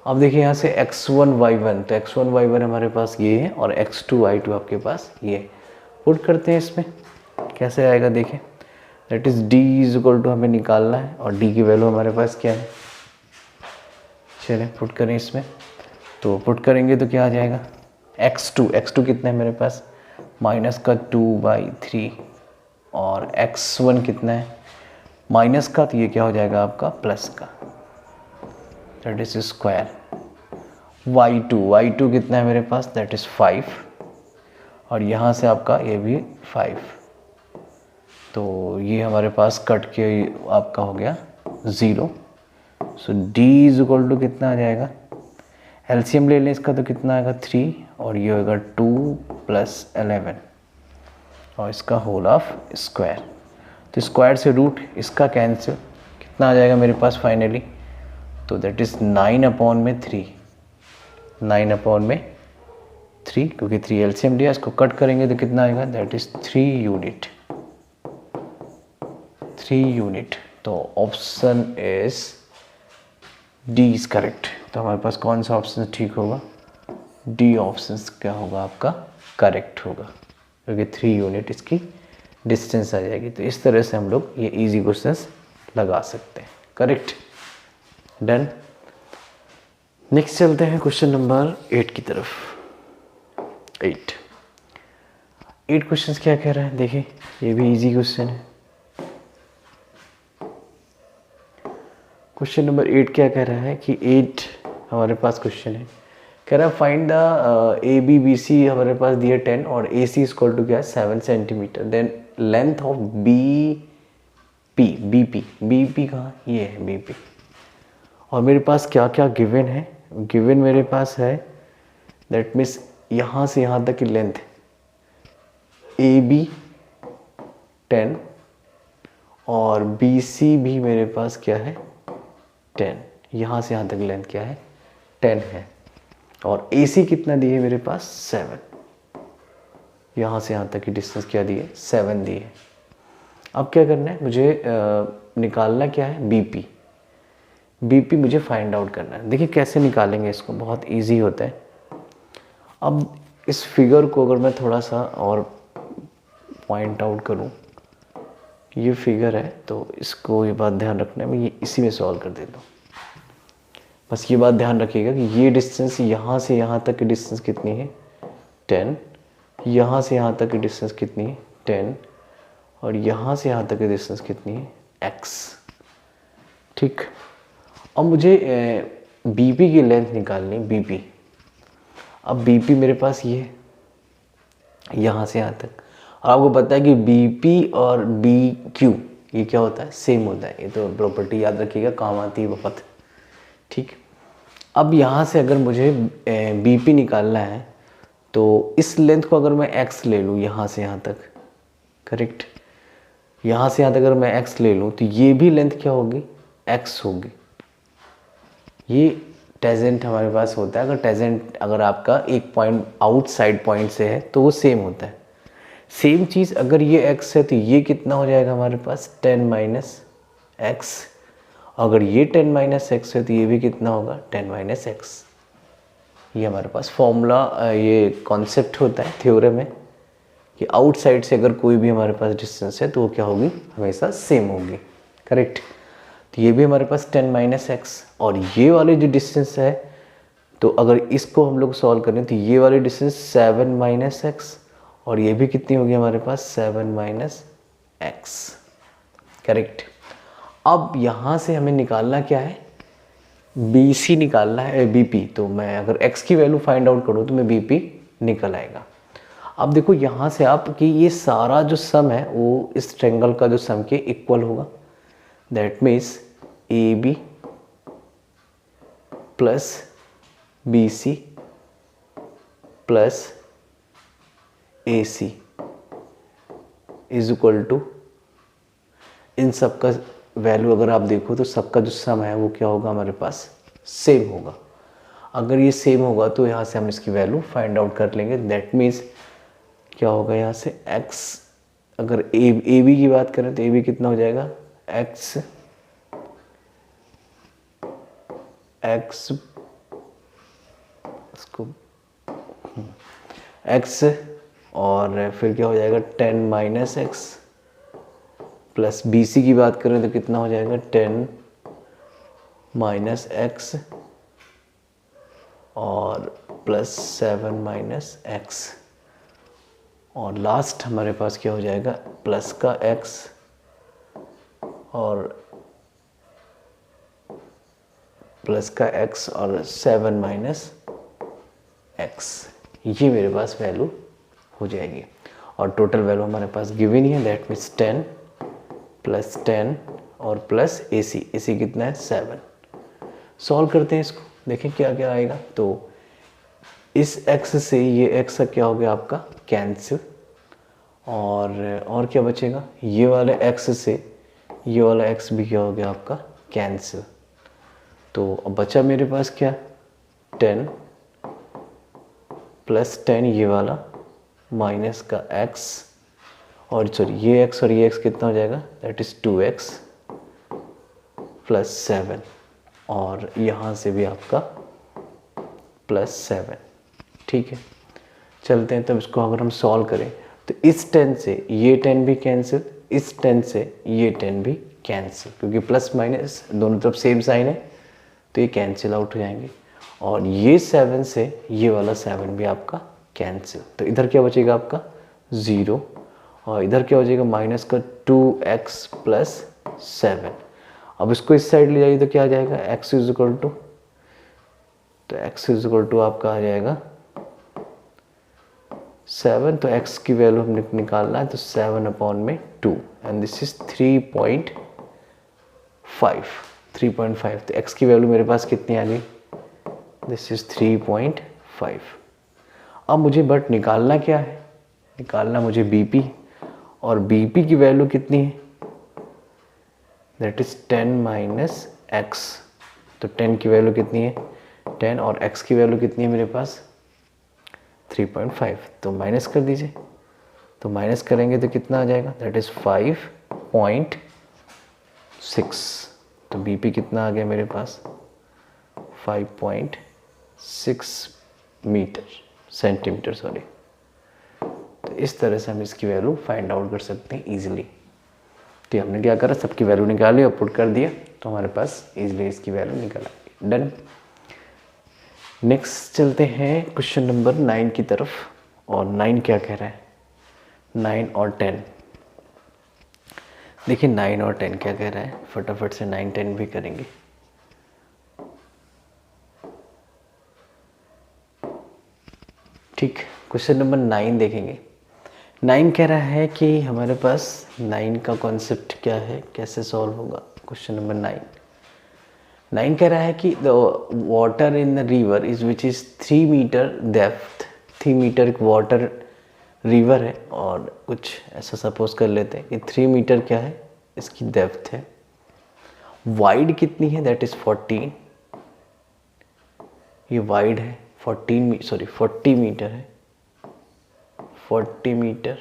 अब देखिए यहाँ से x1 y1, तो x1 y1 हमारे पास ये है, और x2 y2 आपके पास ये। पुट करते हैं इसमें, कैसे आएगा देखें, that is D is equal to हमें निकालना है और डी की वैल्यू हमारे पास क्या है, चलिए पुट करें इसमें। तो पुट करेंगे तो क्या आ जाएगा, x2 कितना है मेरे पास, माइनस का 2/3 और x1 कितना है माइनस का, तो ये क्या हो जाएगा आपका प्लस का, दैट इज स्क्वायर। y2 कितना है मेरे पास, दैट इज 5 और यहाँ से आपका ये भी 5, तो ये हमारे पास कट के आपका हो गया 0। सो d इज इक्वल टू कितना आ जाएगा, एलसीएम ले लें इसका तो कितना आएगा 3 और ये होगा 2 + 11 और इसका होल ऑफ स्क्वायर। तो स्क्वायर से रूट इसका कैंसिल, कितना आ जाएगा मेरे पास फाइनली, तो दैट इज़ 9/3, 9/3 क्योंकि 3 एलसीएम दिया, इसको कट करेंगे तो कितना आएगा, दैट इज़ 3 यूनिट। तो option is D is correct. तो हमारे पास कौन सा ऑप्शन ठीक होगा, डी ऑप्शन क्या होगा आपका करेक्ट होगा, क्योंकि 3 यूनिट इसकी डिस्टेंस आ जाएगी। तो इस तरह से हम लोग ये इजी क्वेश्चंस लगा सकते हैं। Correct, done. नेक्स्ट चलते हैं क्वेश्चन नंबर 8 की तरफ। 8 क्वेश्चंस क्या कह रहा है, देखिए ये भी इजी क्वेश्चन है। क्वेश्चन नंबर 8 क्या कह रहा है कि 8 हमारे पास क्वेश्चन है, कह रहा है find the A B B C, हमारे पास दिया 10 और ए सी इक्वल टू क्या है 7 centimeter, then length of B P कहाँ, ये है बी पी। और मेरे पास क्या क्या गिवन है, गिवन मेरे पास है दैट मीन्स यहाँ से यहाँ तक की लेंथ ए बी 10 और बी सी भी मेरे पास क्या है 10, यहाँ से यहाँ तक लेंथ क्या है 10 है, और ए सी कितना दी है मेरे पास 7, यहाँ से यहाँ तक की डिस्टेंस क्या दी है 7 दी है। अब क्या करना है मुझे, निकालना क्या है बीपी मुझे फाइंड आउट करना है। देखिए कैसे निकालेंगे इसको, बहुत इजी होता है। अब इस फिगर को अगर मैं थोड़ा सा और पॉइंट आउट करूं, ये फिगर है तो इसको ये बात ध्यान रखना है, मैं ये इसी में सॉल्व कर देता हूँ। बस ये बात ध्यान रखिएगा कि ये डिस्टेंस यहाँ से यहाँ तक की डिस्टेंस कितनी है 10, यहाँ से यहाँ तक की डिस्टेंस कितनी है 10 और यहाँ से यहाँ तक की डिस्टेंस कितनी है x। ठीक, अब मुझे बीपी की लेंथ निकालनी, बीपी। अब बीपी मेरे पास ये है यहाँ से यहाँ तक, और आपको पता है कि बीपी और बी क्यू ये क्या होता है सेम होता है, ये तो प्रॉपर्टी याद रखिएगा, काम आती है बहुत। ठीक, अब यहाँ से अगर मुझे बीपी निकालना है तो इस लेंथ को अगर मैं x ले लूँ यहाँ से यहाँ तक, करेक्ट, यहाँ से यहाँ तक अगर मैं x ले लूँ तो ये भी लेंथ क्या होगी x होगी। ये टेजेंट हमारे पास होता है, अगर टेजेंट अगर आपका एक पॉइंट आउटसाइड पॉइंट से है तो वो सेम होता है। सेम चीज़ अगर ये x है तो ये कितना हो जाएगा हमारे पास 10 - x, अगर ये 10 - x है तो ये भी कितना होगा 10 - x। ये हमारे पास फॉर्मूला, ये कॉन्सेप्ट होता है थ्योरम में कि आउटसाइड से अगर कोई भी हमारे पास डिस्टेंस है तो वो क्या होगी हमेशा सेम होगी। करेक्ट, तो ये भी हमारे पास 10 - x और ये वाली जो डिस्टेंस है, तो अगर इसको हम लोग सॉल्व करें तो ये वाली डिस्टेंस 7 - x और ये भी कितनी होगी हमारे पास 7 - x। करेक्ट, अब यहाँ से हमें निकालना क्या है, बी सी निकालना है, बीपी। तो मैं अगर x की वैल्यू फाइंड आउट करूँ तो मैं बीपी निकल आएगा। अब देखो यहाँ से आप कि ये सारा जो सम है वो इस ट्रायंगल का जो सम के इक्वल होगा, that means a b plus b c plus a c is equal to, इन सब का वैल्यू अगर आप देखो तो सबका जो सम है वो क्या होगा हमारे पास सेम होगा। अगर ये सेम होगा तो यहाँ से हम इसकी वैल्यू फाइंड आउट कर लेंगे। दैट मीन्स क्या होगा यहाँ से x, अगर ए बी की बात करें तो ए बी कितना हो जाएगा x इसको x और फिर क्या हो जाएगा 10 - x प्लस BC की बात करें तो कितना हो जाएगा 10 माइनस एक्स और प्लस 7 माइनस एक्स, और लास्ट हमारे पास क्या हो जाएगा प्लस का x और प्लस का x और 7 माइनस एक्स, ये मेरे पास वैल्यू हो जाएगी। और टोटल वैल्यू हमारे पास गिवन ही है, दैट मीन्स 10 प्लस 10 और प्लस AC कितना है 7। सॉल्व करते हैं इसको, देखें क्या क्या आएगा। तो इस x से ये x क्या हो गया आपका कैंसिल, और क्या बचेगा, ये वाले x से ये वाला x भी क्या हो गया आपका कैंसिल। तो अब बचा मेरे पास क्या 10 प्लस 10 ये वाला माइनस का x, और सॉरी ये x और ये x कितना हो जाएगा दैट इज़ 2x प्लस 7, और यहाँ से भी आपका प्लस 7। ठीक है, चलते हैं। तब इसको अगर हम सॉल्व करें तो इस 10 से ये 10 भी कैंसिल, इस 10 से ये 10 भी कैंसिल, क्योंकि प्लस माइनस दोनों तरफ सेम साइन है तो ये कैंसिल आउट हो जाएंगे। और ये 7 से ये वाला 7 भी आपका कैंसिल, तो इधर क्या बचेगा आपका 0, और इधर क्या हो जाएगा माइनस का 2x प्लस 7। अब इसको इस साइड ले जाइए तो क्या आ जाएगा x इज इक्वल टू, तो x इज इक्वल टू आपका आ जाएगा 7, तो x की वैल्यू हमने निकालना है तो 7 अपॉन में 2 एंड दिस इज 3.5, तो x की वैल्यू मेरे पास कितनी आ गई, दिस इज 3.5। अब मुझे बट निकालना क्या है, निकालना मुझे BP, और BP की वैल्यू कितनी है दैट इज 10 माइनस एक्स, तो 10 की वैल्यू कितनी है 10, और x की वैल्यू कितनी है मेरे पास 3.5, तो माइनस कर दीजिए। तो माइनस करेंगे तो कितना आ जाएगा दैट इज़ 5.6, तो BP कितना आ गया मेरे पास 5.6 सेंटीमीटर सॉरी। तो इस तरह से हम इसकी वैल्यू फाइंड आउट कर सकते हैं इजीली। तो हमने क्या करा, सबकी वैल्यू निकाली और पुट कर दिया, तो हमारे पास इजीली इसकी वैल्यू निकल आई। डन। नेक्स्ट चलते हैं क्वेश्चन नंबर 9 की तरफ, और 9 क्या कह रहा है, 9 और 10। देखिए 9 और 10 क्या कह रहा है, फटाफट से 9 10 भी करेंगे। ठीक, क्वेश्चन नंबर 9 देखेंगे। 9 कह रहा है कि हमारे पास 9 का कॉन्सेप्ट क्या है, कैसे सॉल्व होगा क्वेश्चन नंबर 9 कह रहा है कि the water in the river is which is 3 meter depth, 3 meter एक वाटर रिवर है, और कुछ ऐसा सपोज कर लेते हैं कि 3 मीटर क्या है इसकी डेप्थ है, वाइड कितनी है दैट इज़ 14, ये वाइड है 40 मीटर है, 40 मीटर।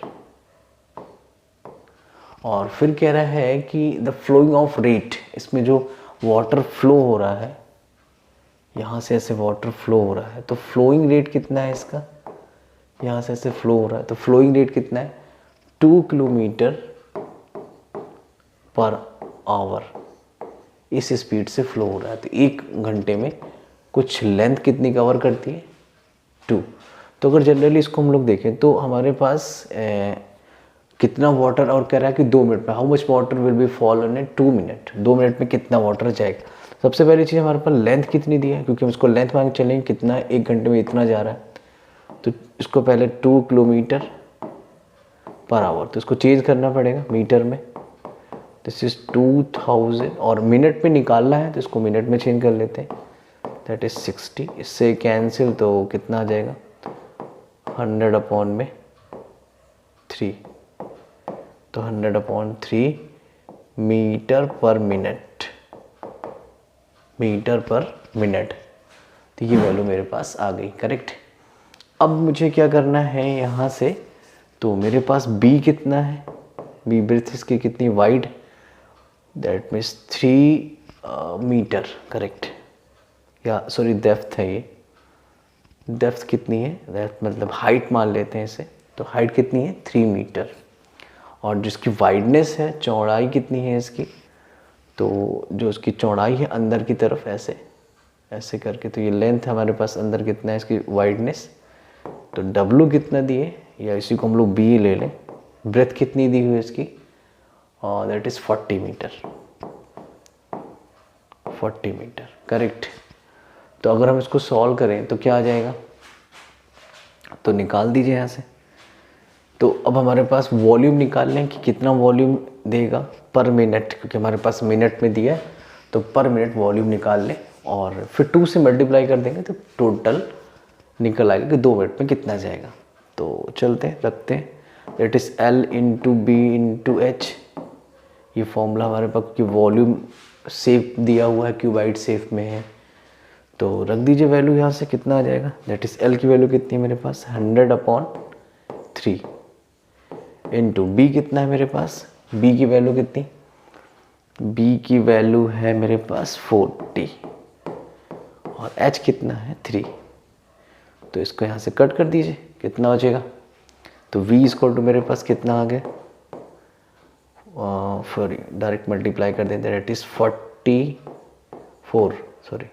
और फिर कह रहा है कि द फ्लोइंग ऑफ रेट, इसमें जो वाटर फ्लो हो रहा है, यहाँ से ऐसे वाटर फ्लो हो रहा है, तो फ्लोइंग रेट कितना है इसका, यहाँ से ऐसे फ्लो हो रहा है तो फ्लोइंग रेट कितना है 2 किलोमीटर पर आवर, इस स्पीड से फ्लो हो रहा है। तो 1 घंटे में कुछ लेंथ कितनी कवर करती है 2। तो अगर जनरली इसको हम लोग देखें तो हमारे पास कितना वाटर, और कह रहा है कि 2 मिनट में how much water will be fall in 2 minute, 2 minute में कितना वाटर जाएगा। सबसे पहली चीज़ हमारे पास लेंथ कितनी दी है, क्योंकि हम इसको लेंथ मांग चलेंगे कितना 1 घंटे में इतना जा रहा है, तो इसको पहले 2 किलोमीटर पर आवर, तो इसको चेंज करना पड़ेगा मीटर में, दिस इज 2000, और मिनट में निकालना है तो इसको मिनट में चेंज कर लेते हैं दैट इज 60, इससे कैंसिल तो कितना आ जाएगा 100 अपॉन में 3, तो 100 अपॉन 3 मीटर पर मिनट, तो ये वैल्यू मेरे पास आ गई करेक्ट। अब मुझे क्या करना है यहाँ से, तो मेरे पास B कितना है, B ब्रेथ इसकी कितनी wide, that means 3 meter correct, या सॉरी डेप्थ है, ये डेप्थ कितनी है, डेप्थ मतलब हाइट मान लेते हैं इसे, तो हाइट कितनी है 3 मीटर, और जिसकी वाइडनेस है, चौड़ाई कितनी है इसकी, तो जो इसकी चौड़ाई है अंदर की तरफ ऐसे ऐसे करके, तो ये लेंथ हमारे पास अंदर कितना है इसकी वाइडनेस, तो W कितना दिए, या इसी को हम लोग B ले लें, ब्रेथ कितनी दी हुई है इसकी, और that is 40 meter, 40 meter correct. तो अगर हम इसको सॉल्व करें तो क्या आ जाएगा, तो निकाल दीजिए यहाँ से। तो अब हमारे पास वॉल्यूम निकाल लें कि कितना वॉल्यूम देगा पर मिनट, क्योंकि हमारे पास मिनट में दिया है, तो पर मिनट वॉल्यूम निकाल लें और फिर 2 से मल्टीप्लाई कर देंगे तो टोटल निकल आएगा कि 2 मिनट में कितना जाएगा। तो चलते हैं, रखते हैं, that is L into B into H, ये फॉर्मूला हमारे पास कि वॉल्यूम शेप दिया हुआ है, क्यूबाइड शेप में है, तो रख दीजिए वैल्यू यहाँ से, कितना आ जाएगा, दैट इज़ L की वैल्यू कितनी है मेरे पास 100/3 इंटू बी कितना है मेरे पास, बी की वैल्यू कितनी, बी की वैल्यू है मेरे पास 40 और एच कितना है 3, तो इसको यहाँ से कट कर दीजिए, कितना बचेगा, तो v इक्वल टू मेरे पास कितना आ गया, सॉरी डायरेक्ट मल्टीप्लाई कर देते हैं, that is 4000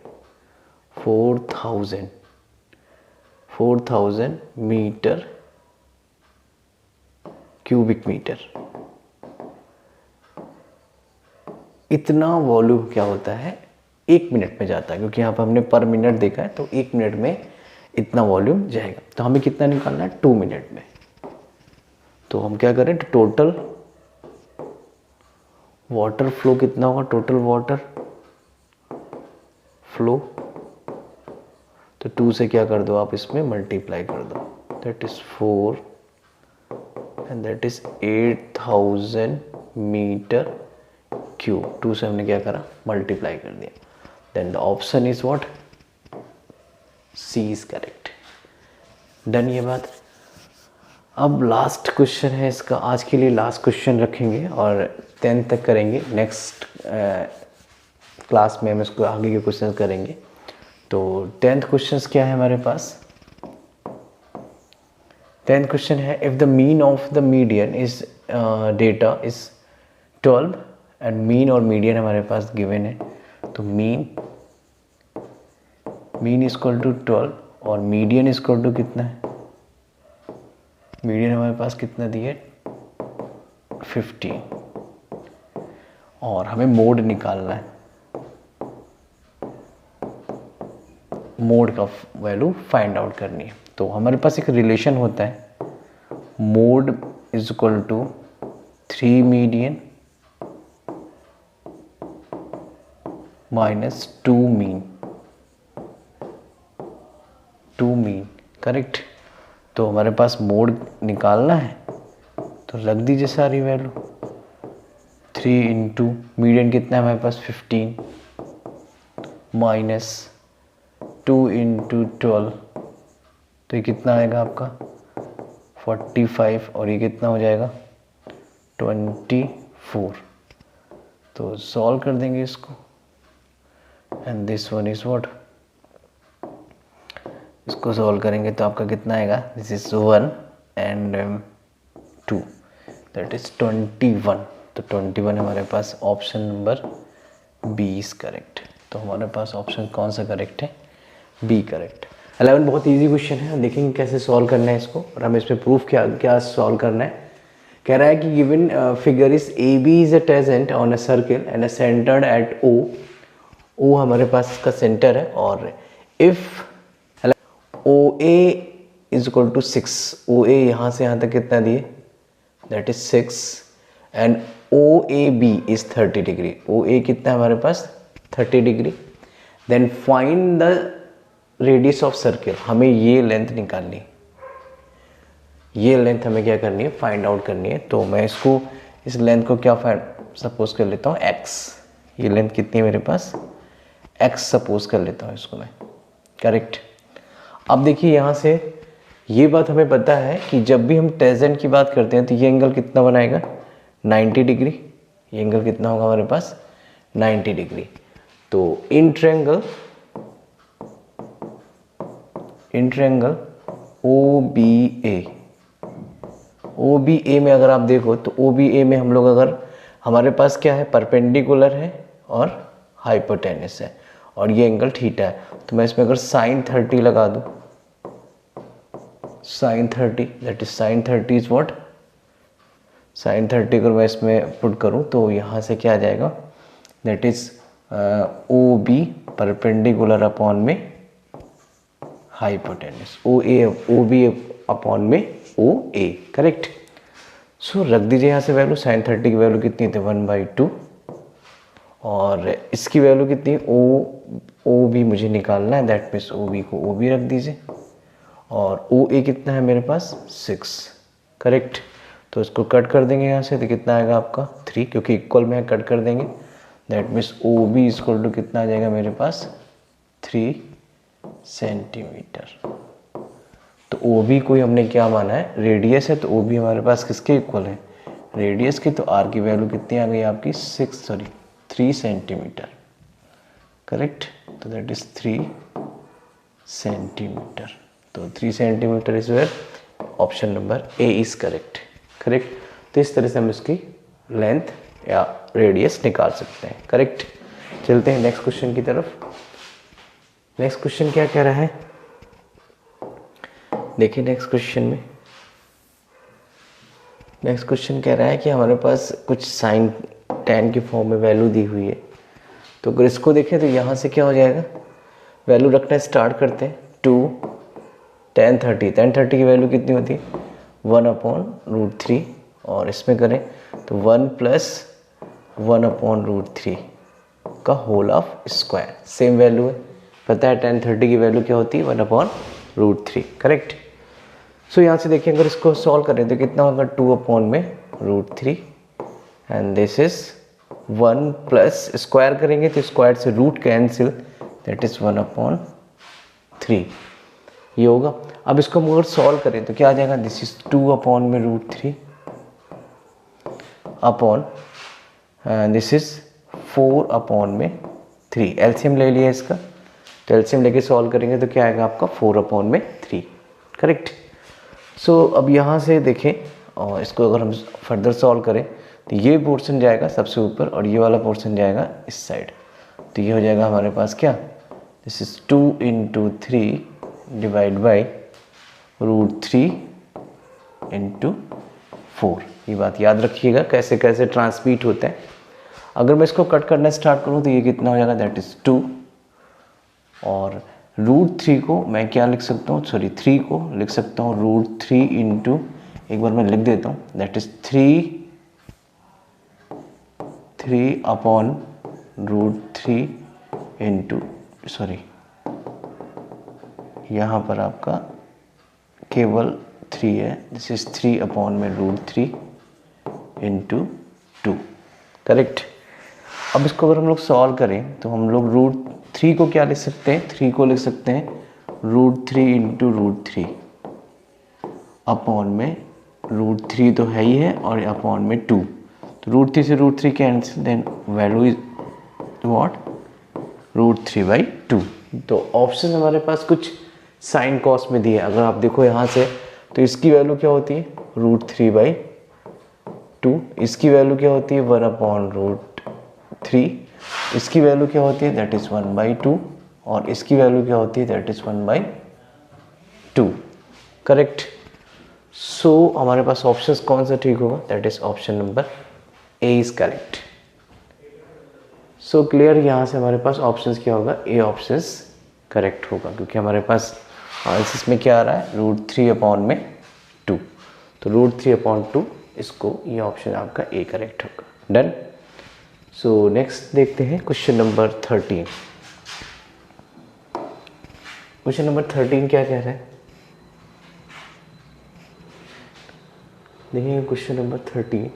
meter cubic meter. इतना वॉल्यूम क्या होता है 1 मिनट में जाता है, क्योंकि यहाँ पर हमने पर मिनट देखा है, तो 1 मिनट में इतना वॉल्यूम जाएगा। तो हमें कितना निकालना है 2 मिनट में, तो हम क्या करें, टोटल वाटर फ्लो कितना होगा, टोटल वाटर फ्लो, तो 2 से क्या कर दो आप इसमें मल्टीप्लाई कर दो, that is 4 and that is 8000 meter cube, 2 से हमने क्या करा मल्टीप्लाई कर दिया, then the option is what, C is correct. Done ये बात। अब लास्ट क्वेश्चन है इसका, आज के लिए लास्ट क्वेश्चन रखेंगे और 10th तक करेंगे, नेक्स्ट क्लास में हम इसको आगे के क्वेश्चन करेंगे। तो 10th क्वेश्चन क्या है हमारे पास, 10th क्वेश्चन है, if the mean of the median is data is 12 and mean और मीडियन हमारे पास गिवन है, तो मीन इक्वल टू 12 और मीडियन इक्वल टू कितना है, मीडियन हमारे पास कितना दिया है 15 और हमें मोड निकालना है, मोड का वैल्यू फाइंड आउट करनी है। तो हमारे पास एक रिलेशन होता है, mode is equal to 3 median minus 2 mean correct. तो हमारे पास मोड निकालना है, तो रख दीजिए सारी वैल्यू, 3 इंटू मीडियन कितना है हमारे पास 15 माइनस 2 इंटू 12, तो ये कितना आएगा आपका 45 और ये कितना हो जाएगा 24। तो सॉल्व कर देंगे इसको and this one is what, इसको सॉल्व करेंगे तो आपका कितना आएगा, this is 1 and 2 that is 21। तो 21 हमारे पास option number B is correct. तो हमारे पास ऑप्शन कौन सा करेक्ट है, बी करेक्ट। 11 बहुत इजी क्वेश्चन है, देखेंगे कैसे सॉल्व करना है इसको, और हमें इसमें प्रूफ क्या सॉल्व करना है। कह रहा है कि given figure is a b is a tangent on a circle and a centered at o हमारे पास इसका सेंटर है, और if o a is equal to 6, o a यहाँ से यहाँ तक कितना दिए, that is 6 and o a b is 30 degree, o a कितना है हमारे पास 30 degree, then find the radius of circle, हमें ये लेंथ निकालनी, ये लेंथ हमें क्या करनी है फाइंड आउट करनी है। तो मैं इसको इस लेंथ को क्या सपोज कर लेता हूँ x, ये लेंथ कितनी है मेरे पास x सपोज कर लेता हूँ इसको मैं, करेक्ट। अब देखिए यहाँ से ये बात हमें पता है कि जब भी हम टेंजेंट की बात करते हैं तो ये एंगल कितना बनाएगा 90 डिग्री, ये एंगल कितना होगा हमारे पास 90 डिग्री। तो in triangle OBA o b a में अगर आप देखो तो ओ बी ए में हम लोग अगर हमारे पास क्या है, परपेंडिकुलर है और हाइपोटेनस है और ये एंगल थीटा है, तो मैं इसमें अगर साइन 30 लगा दूँ, sine 30 that is sine 30 is what, sine 30 अगर मैं इसमें पुट करूँ तो यहाँ से क्या आ जाएगा, that is O B perpendicular upon में हाइपोटेनस, ओ बी अपॉन में ओ ए, करेक्ट। सो रख दीजिए यहाँ से वैल्यू, साइन 30 की वैल्यू कितनी थी 1/2 और इसकी वैल्यू कितनी, ओ बी मुझे निकालना है, दैट मीन्स ओ बी को ओ बी रख दीजिए और ओ ए कितना है मेरे पास 6, करेक्ट। तो इसको कट कर देंगे यहाँ से, तो कितना आएगा आपका 3, क्योंकि इक्वल में कट कर देंगे, that means O B equal to कितना आ जाएगा मेरे पास 3 सेंटीमीटर। तो ओ बी को हमने क्या माना है, रेडियस है, तो ओ बी हमारे पास किसके इक्वल है, रेडियस की। तो आर की वैल्यू कितनी आ गई आपकी 3 सेंटीमीटर, करेक्ट। तो दैट इज 3 सेंटीमीटर। तो 3 centimeter is where option number A is correct, correct. तो इस तरह से हम इसकी लेंथ या रेडियस निकाल सकते हैं, करेक्ट। चलते हैं नेक्स्ट क्वेश्चन की तरफ। नेक्स्ट क्वेश्चन क्या कह रहा है, देखिए नेक्स्ट क्वेश्चन में, नेक्स्ट क्वेश्चन कह रहा है कि हमारे पास कुछ साइन tan की फॉर्म में वैल्यू दी हुई है। तो अगर इसको देखें तो यहाँ से क्या हो जाएगा, वैल्यू रखना स्टार्ट करते हैं, 2 tan 30 की वैल्यू कितनी होती है 1/√3 और इसमें करें तो 1 + 1/√3 का whole of square, same value है, पता है tan 30 की वैल्यू क्या होती है 1/√3, करेक्ट। सो यहाँ से देखिए अगर इसको सॉल्व करें तो कितना होगा 2/√3 and this is 1 plus square करेंगे तो स्क्वायर से रूट कैंसिल, दैट इज 1/3 ये होगा। अब इसको हम अगर सॉल्व करें तो क्या आ जाएगा, this is 2/√3 upon this is 4/3, LCM ले लिया इसका, तो एलसीएम लेके सॉल्व करेंगे तो क्या आएगा आपका 4/3, करेक्ट। सो अब यहाँ से देखें और इसको अगर हम फर्दर सॉल्व करें तो ये पोर्शन जाएगा सबसे ऊपर और ये वाला पोर्शन जाएगा इस साइड, तो ये हो जाएगा हमारे पास क्या, दिस इज 2 × 3 डिवाइड बाई √3 × 4। ये बात याद रखिएगा कैसे कैसे ट्रांसमिट होता है। अगर मैं इसको कट करना स्टार्ट करूँ तो ये कितना हो जाएगा, दैट इज 2 और √3 को मैं क्या लिख सकता हूँ, सॉरी 3 को लिख सकता हूँ √3 × एक बार मैं लिख देता हूँ, दैट इज 3/√3 × सॉरी यहाँ पर आपका केवल 3 है, दिस इज 3/√3 × 2, करेक्ट। अब इसको अगर हम लोग सॉल्व करें तो हम लोग √3 को क्या लिख सकते हैं, 3 को लिख सकते हैं √3 × √3 अपॉन में √3 तो है ही है और अपॉन में 2, तो √3 से √3 cancel, then value is what √3/2। तो ऑप्शन हमारे पास कुछ साइन कॉस में दिए, अगर आप देखो यहाँ से तो इसकी वैल्यू क्या होती है √3/2, इसकी वैल्यू क्या होती है 1/√3, इसकी वैल्यू क्या होती है दैट इज 1/2 और इसकी वैल्यू क्या होती है दैट इज 1/2, करेक्ट। सो हमारे पास ऑप्शंस कौन सा ठीक होगा, that is option number A is correct. So clear, यहाँ से हमारे पास ऑप्शंस क्या होगा, ए ऑप्शंस करेक्ट होगा, क्योंकि हमारे पास आंसर्स में क्या आ रहा है √3/2, तो √3/2 इसको, ये ऑप्शन आपका ए करेक्ट होगा, डन। सो नेक्स्ट देखते हैं क्वेश्चन नंबर 13। क्वेश्चन नंबर 13 क्या कह रहा है, देखिए क्वेश्चन नंबर 13,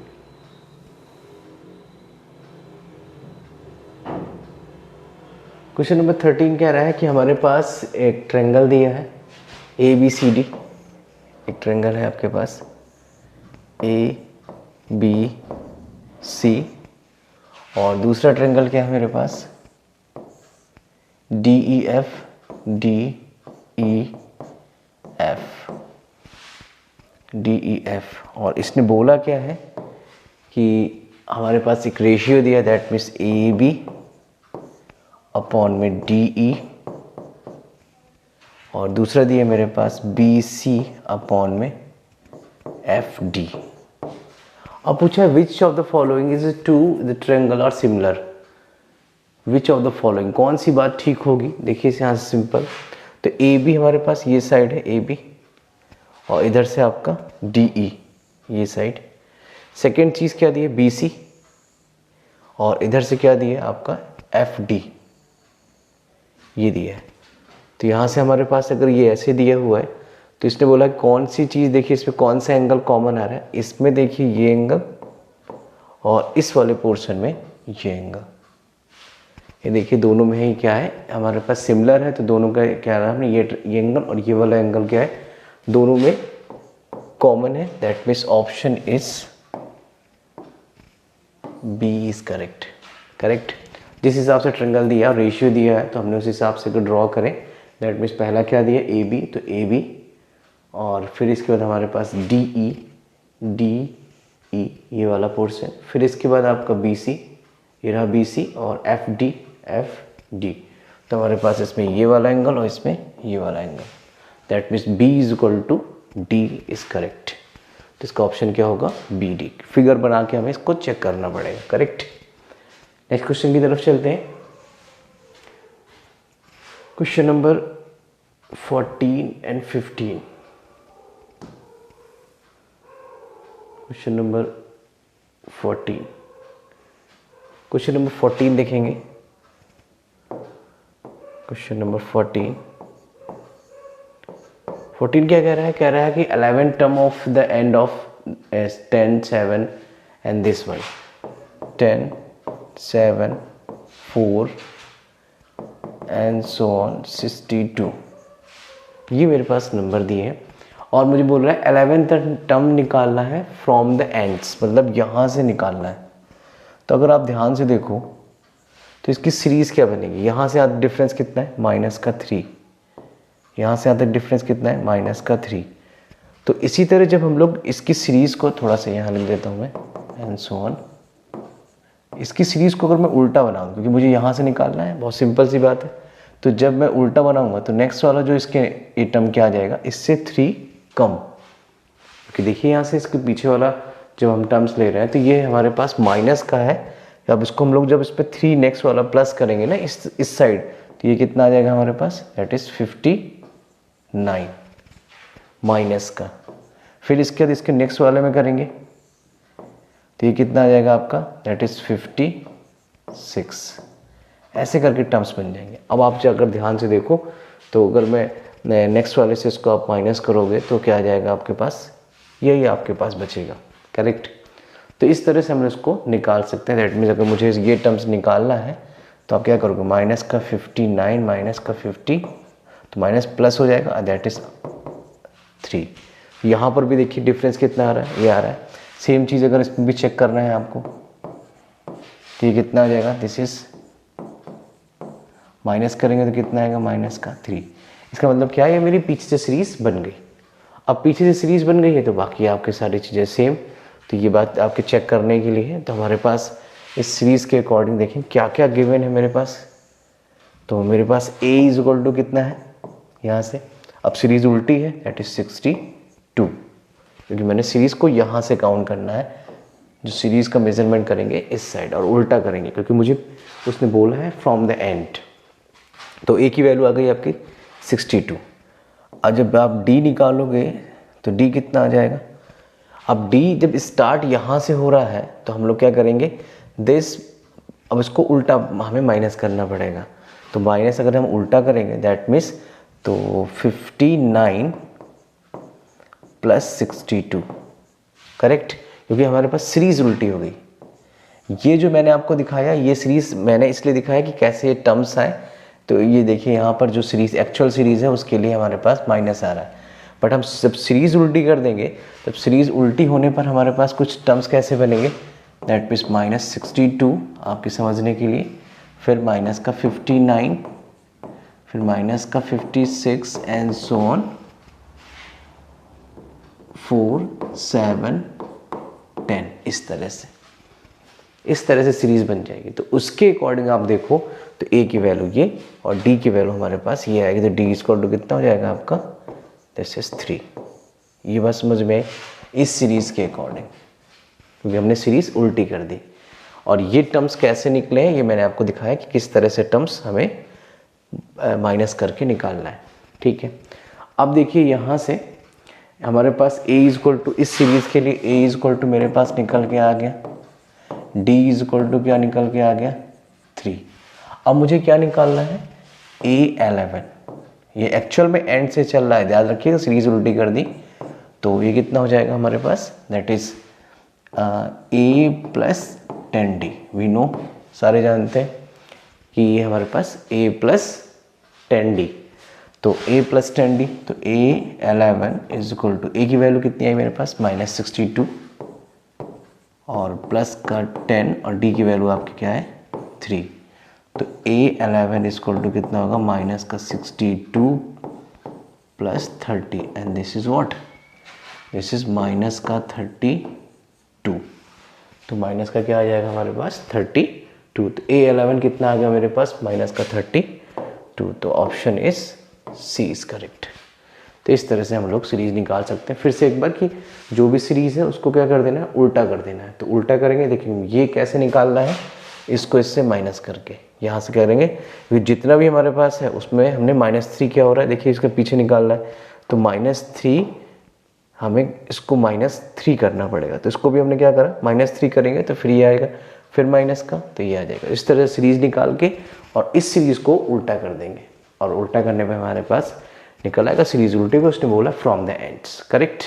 क्वेश्चन नंबर 13 कह रहा है कि हमारे पास एक ट्रायंगल दिया है ABCD, एक ट्रायंगल है आपके पास ABC और दूसरा ट्रायंगल क्या है मेरे पास DEF, DEF। और इसने बोला क्या है कि हमारे पास एक रेशियो दिया, दैट मीन्स AB अपॉन में DE, और दूसरा दिया मेरे पास BC अपॉन में FD। अब पूछा है which of the following is to the triangle are similar. Which of the following, कौन सी बात ठीक होगी। देखिए यहाँ से सिंपल, तो AB हमारे पास ये साइड है AB, और इधर से आपका DE ये साइड। सेकेंड चीज़ क्या दी है BC, और इधर से क्या दिया है आपका FD ये दिया है। तो यहाँ से हमारे पास अगर ये ऐसे दिया हुआ है तो इसने बोला कौन सी चीज़, देखिए इसमें कौन सा एंगल कॉमन आ रहा है। इसमें देखिए ये एंगल, और इस वाले पोर्शन में ये एंगल, ये देखिए दोनों में ही क्या है हमारे पास सिमिलर है। तो दोनों का क्या रहा हमने, ये एंगल और ये वाला एंगल क्या है, दोनों में कॉमन है। That means option is B is correct. Correct, जिस हिसाब से ट्रायंगल दिया, रेशियो दिया है, तो हमने उस हिसाब से को ड्रॉ करें। दैट मीन्स पहला क्या दिया AB, तो AB, और फिर इसके बाद हमारे पास DE ये वाला पोर्शन, फिर इसके बाद आपका BC, ये रहा BC, और FD। तो हमारे पास इसमें ये वाला एंगल और इसमें ये वाला angle. That means B is equal to D is correct. तो इसका ऑप्शन क्या होगा BD। फिगर बना के हमें इसको चेक करना पड़ेगा। करेक्ट, नेक्स्ट क्वेश्चन की तरफ चलते हैं। Question number 14 and 15। Question number 14, question number 14 देखेंगे। क्वेश्चन नंबर 14 क्या कह रहा है, कह रहा है कि 11 term of the end of 10 7 and this one 10 7 4 and so on 62। ये मेरे पास नंबर दिए हैं और मुझे बोल रहा है 11th टर्म निकालना है फ्रॉम द एंड्स, मतलब यहाँ से निकालना है। तो अगर आप ध्यान से देखो तो इसकी सीरीज़ क्या बनेगी, यहाँ से आता डिफरेंस कितना है -3, यहाँ से आता डिफरेंस कितना है -3। तो इसी तरह जब हम लोग इसकी सीरीज़ को थोड़ा सा यहाँ लिख देता हूँ मैं एंड सो ऑन, इसकी सीरीज़ को अगर मैं उल्टा बनाऊँ, क्योंकि मुझे यहाँ से निकालना है, बहुत सिंपल सी बात है। तो जब मैं उल्टा बनाऊंगा तो नेक्स्ट वाला जो इसके ये टर्म क्या आ जाएगा, इससे 3 कम, क्योंकि देखिए यहाँ से इसके पीछे वाला जब हम टर्म्स ले रहे हैं तो ये हमारे पास माइनस का है। अब इसको हम लोग जब इस पर 3 नेक्स्ट वाला प्लस करेंगे ना इस साइड, तो ये कितना आ जाएगा हमारे पास, दैट इज़ 59 माइनस का। फिर इसके बाद इसके नेक्स्ट वाले में करेंगे तो ये कितना आ जाएगा आपका, दैट इज़ 56। ऐसे करके टर्म्स बन जाएंगे। अब आप अगर ध्यान से देखो तो अगर मैं नेक्स्ट वाले से इसको आप माइनस करोगे तो क्या आ जाएगा आपके पास, यही आपके पास बचेगा। करेक्ट, तो इस तरह से हम इसको निकाल सकते हैं। दैट मीन्स अगर मुझे ये टर्म्स निकालना है तो आप क्या करोगे, माइनस का 59 माइनस का 50, तो माइनस प्लस हो जाएगा, दैट इज़ 3। यहाँ पर भी देखिए डिफरेंस कितना आ रहा है, ये आ रहा है। सेम चीज़ अगर इसमें भी चेक करना है आपको तो ये कितना आ जाएगा, दिस इज़ माइनस करेंगे तो कितना आएगा, -3। इसका मतलब क्या है, ये मेरी पीछे से सीरीज़ बन गई। अब पीछे से सीरीज़ बन गई है तो बाकी आपके सारी चीज़ें सेम। तो ये बात आपके चेक करने के लिए है। तो हमारे पास इस सीरीज़ के अकॉर्डिंग देखें क्या क्या गिवन है मेरे पास। तो मेरे पास a इज इक्वल टू कितना है यहाँ से, अब सीरीज़ उल्टी है, दैट इज़ 62, क्योंकि मैंने सीरीज़ को यहाँ से काउंट करना है। जो सीरीज़ का मेजरमेंट करेंगे इस साइड और उल्टा करेंगे, क्योंकि मुझे उसने बोला है फ्रॉम द एंड। तो a की वैल्यू आ गई आपकी 62। अब जब आप d निकालोगे तो d कितना आ जाएगा। अब d जब स्टार्ट यहाँ से हो रहा है तो हम लोग क्या करेंगे, दिस, अब इसको उल्टा हमें माइनस करना पड़ेगा। तो माइनस अगर हम उल्टा करेंगे दैट मीन्स तो 59 + 62। करेक्ट, क्योंकि हमारे पास सीरीज़ उल्टी हो गई। ये जो मैंने आपको दिखाया, ये सीरीज़ मैंने इसलिए दिखाया कि कैसे ये टर्म्स आए। तो ये देखिए यहाँ पर जो सीरीज़ एक्चुअल सीरीज़ है उसके लिए हमारे पास माइनस आ रहा है। बट हम जब सीरीज़ उल्टी कर देंगे तब सीरीज़ उल्टी होने पर हमारे पास कुछ टर्म्स कैसे बनेंगे, दैट मीन्स -62 आपके समझने के लिए, फिर माइनस का 59, फिर माइनस का 56 एंड सो ऑन 4 7 10, इस तरह से सीरीज बन जाएगी। तो उसके अकॉर्डिंग आप देखो तो ए की वैल्यू ये और डी की वैल्यू हमारे पास ये आएगी। तो डी इक्वल टू कितना हो जाएगा आपका, दिस इज 3। ये बात समझ में आई इस सीरीज के अकॉर्डिंग, क्योंकि हमने सीरीज उल्टी कर दी। और ये टर्म्स कैसे निकले हैं ये मैंने आपको दिखाया कि किस तरह से टर्म्स हमें माइनस करके निकालना है। ठीक है, अब देखिए यहाँ से हमारे पास a इक्वल टू, इस सीरीज के लिए a इक्वल टू मेरे पास निकल के आ गया, d इक्वल टू क्या निकल के आ गया, 3। अब मुझे क्या निकालना है, a11। ये एक्चुअल में एंड से चल रहा है, याद रखिएगा, सीरीज उल्टी कर दी। तो ये कितना हो जाएगा हमारे पास, that is a plus 10d। We know, सारे जानते हैं कि ये हमारे पास a प्लस 10d। तो a प्लस 10d, तो a11 is equal to, a की वैल्यू कितनी आई मेरे पास, -62 और प्लस का 10 और d की वैल्यू आपकी क्या है, 3। तो a11 इज इक्वल टू कितना होगा, माइनस का 62 plus 30 and this is what, this is minus का 32। तो माइनस का क्या आ जाएगा हमारे पास, 32। तो a11 कितना आ गया मेरे पास, माइनस का 32। तो option is C is correct. तो इस तरह से हम लोग सीरीज निकाल सकते हैं। फिर से एक बार कि जो भी सीरीज है उसको क्या कर देना है, उल्टा कर देना है। तो उल्टा करेंगे, देखिए ये कैसे निकालना है, इसको इससे माइनस करके यहाँ से करेंगे, क्योंकि जितना भी हमारे पास है उसमें हमने -3 क्या हो रहा है, देखिए इसके पीछे निकालना है। तो -3 हमें इसको -3 करना पड़ेगा। तो इसको भी हमने क्या करा, -3 करेंगे तो फिर ये आएगा, फिर माइनस का तो ये आ जाएगा। इस तरह से सीरीज निकाल के और इस सीरीज को उल्टा कर देंगे, और उल्टा करने पे हमारे पास निकल आएगा सीरीज उल्टे को, उसने बोला फ्रॉम द एंड्स, करेक्ट।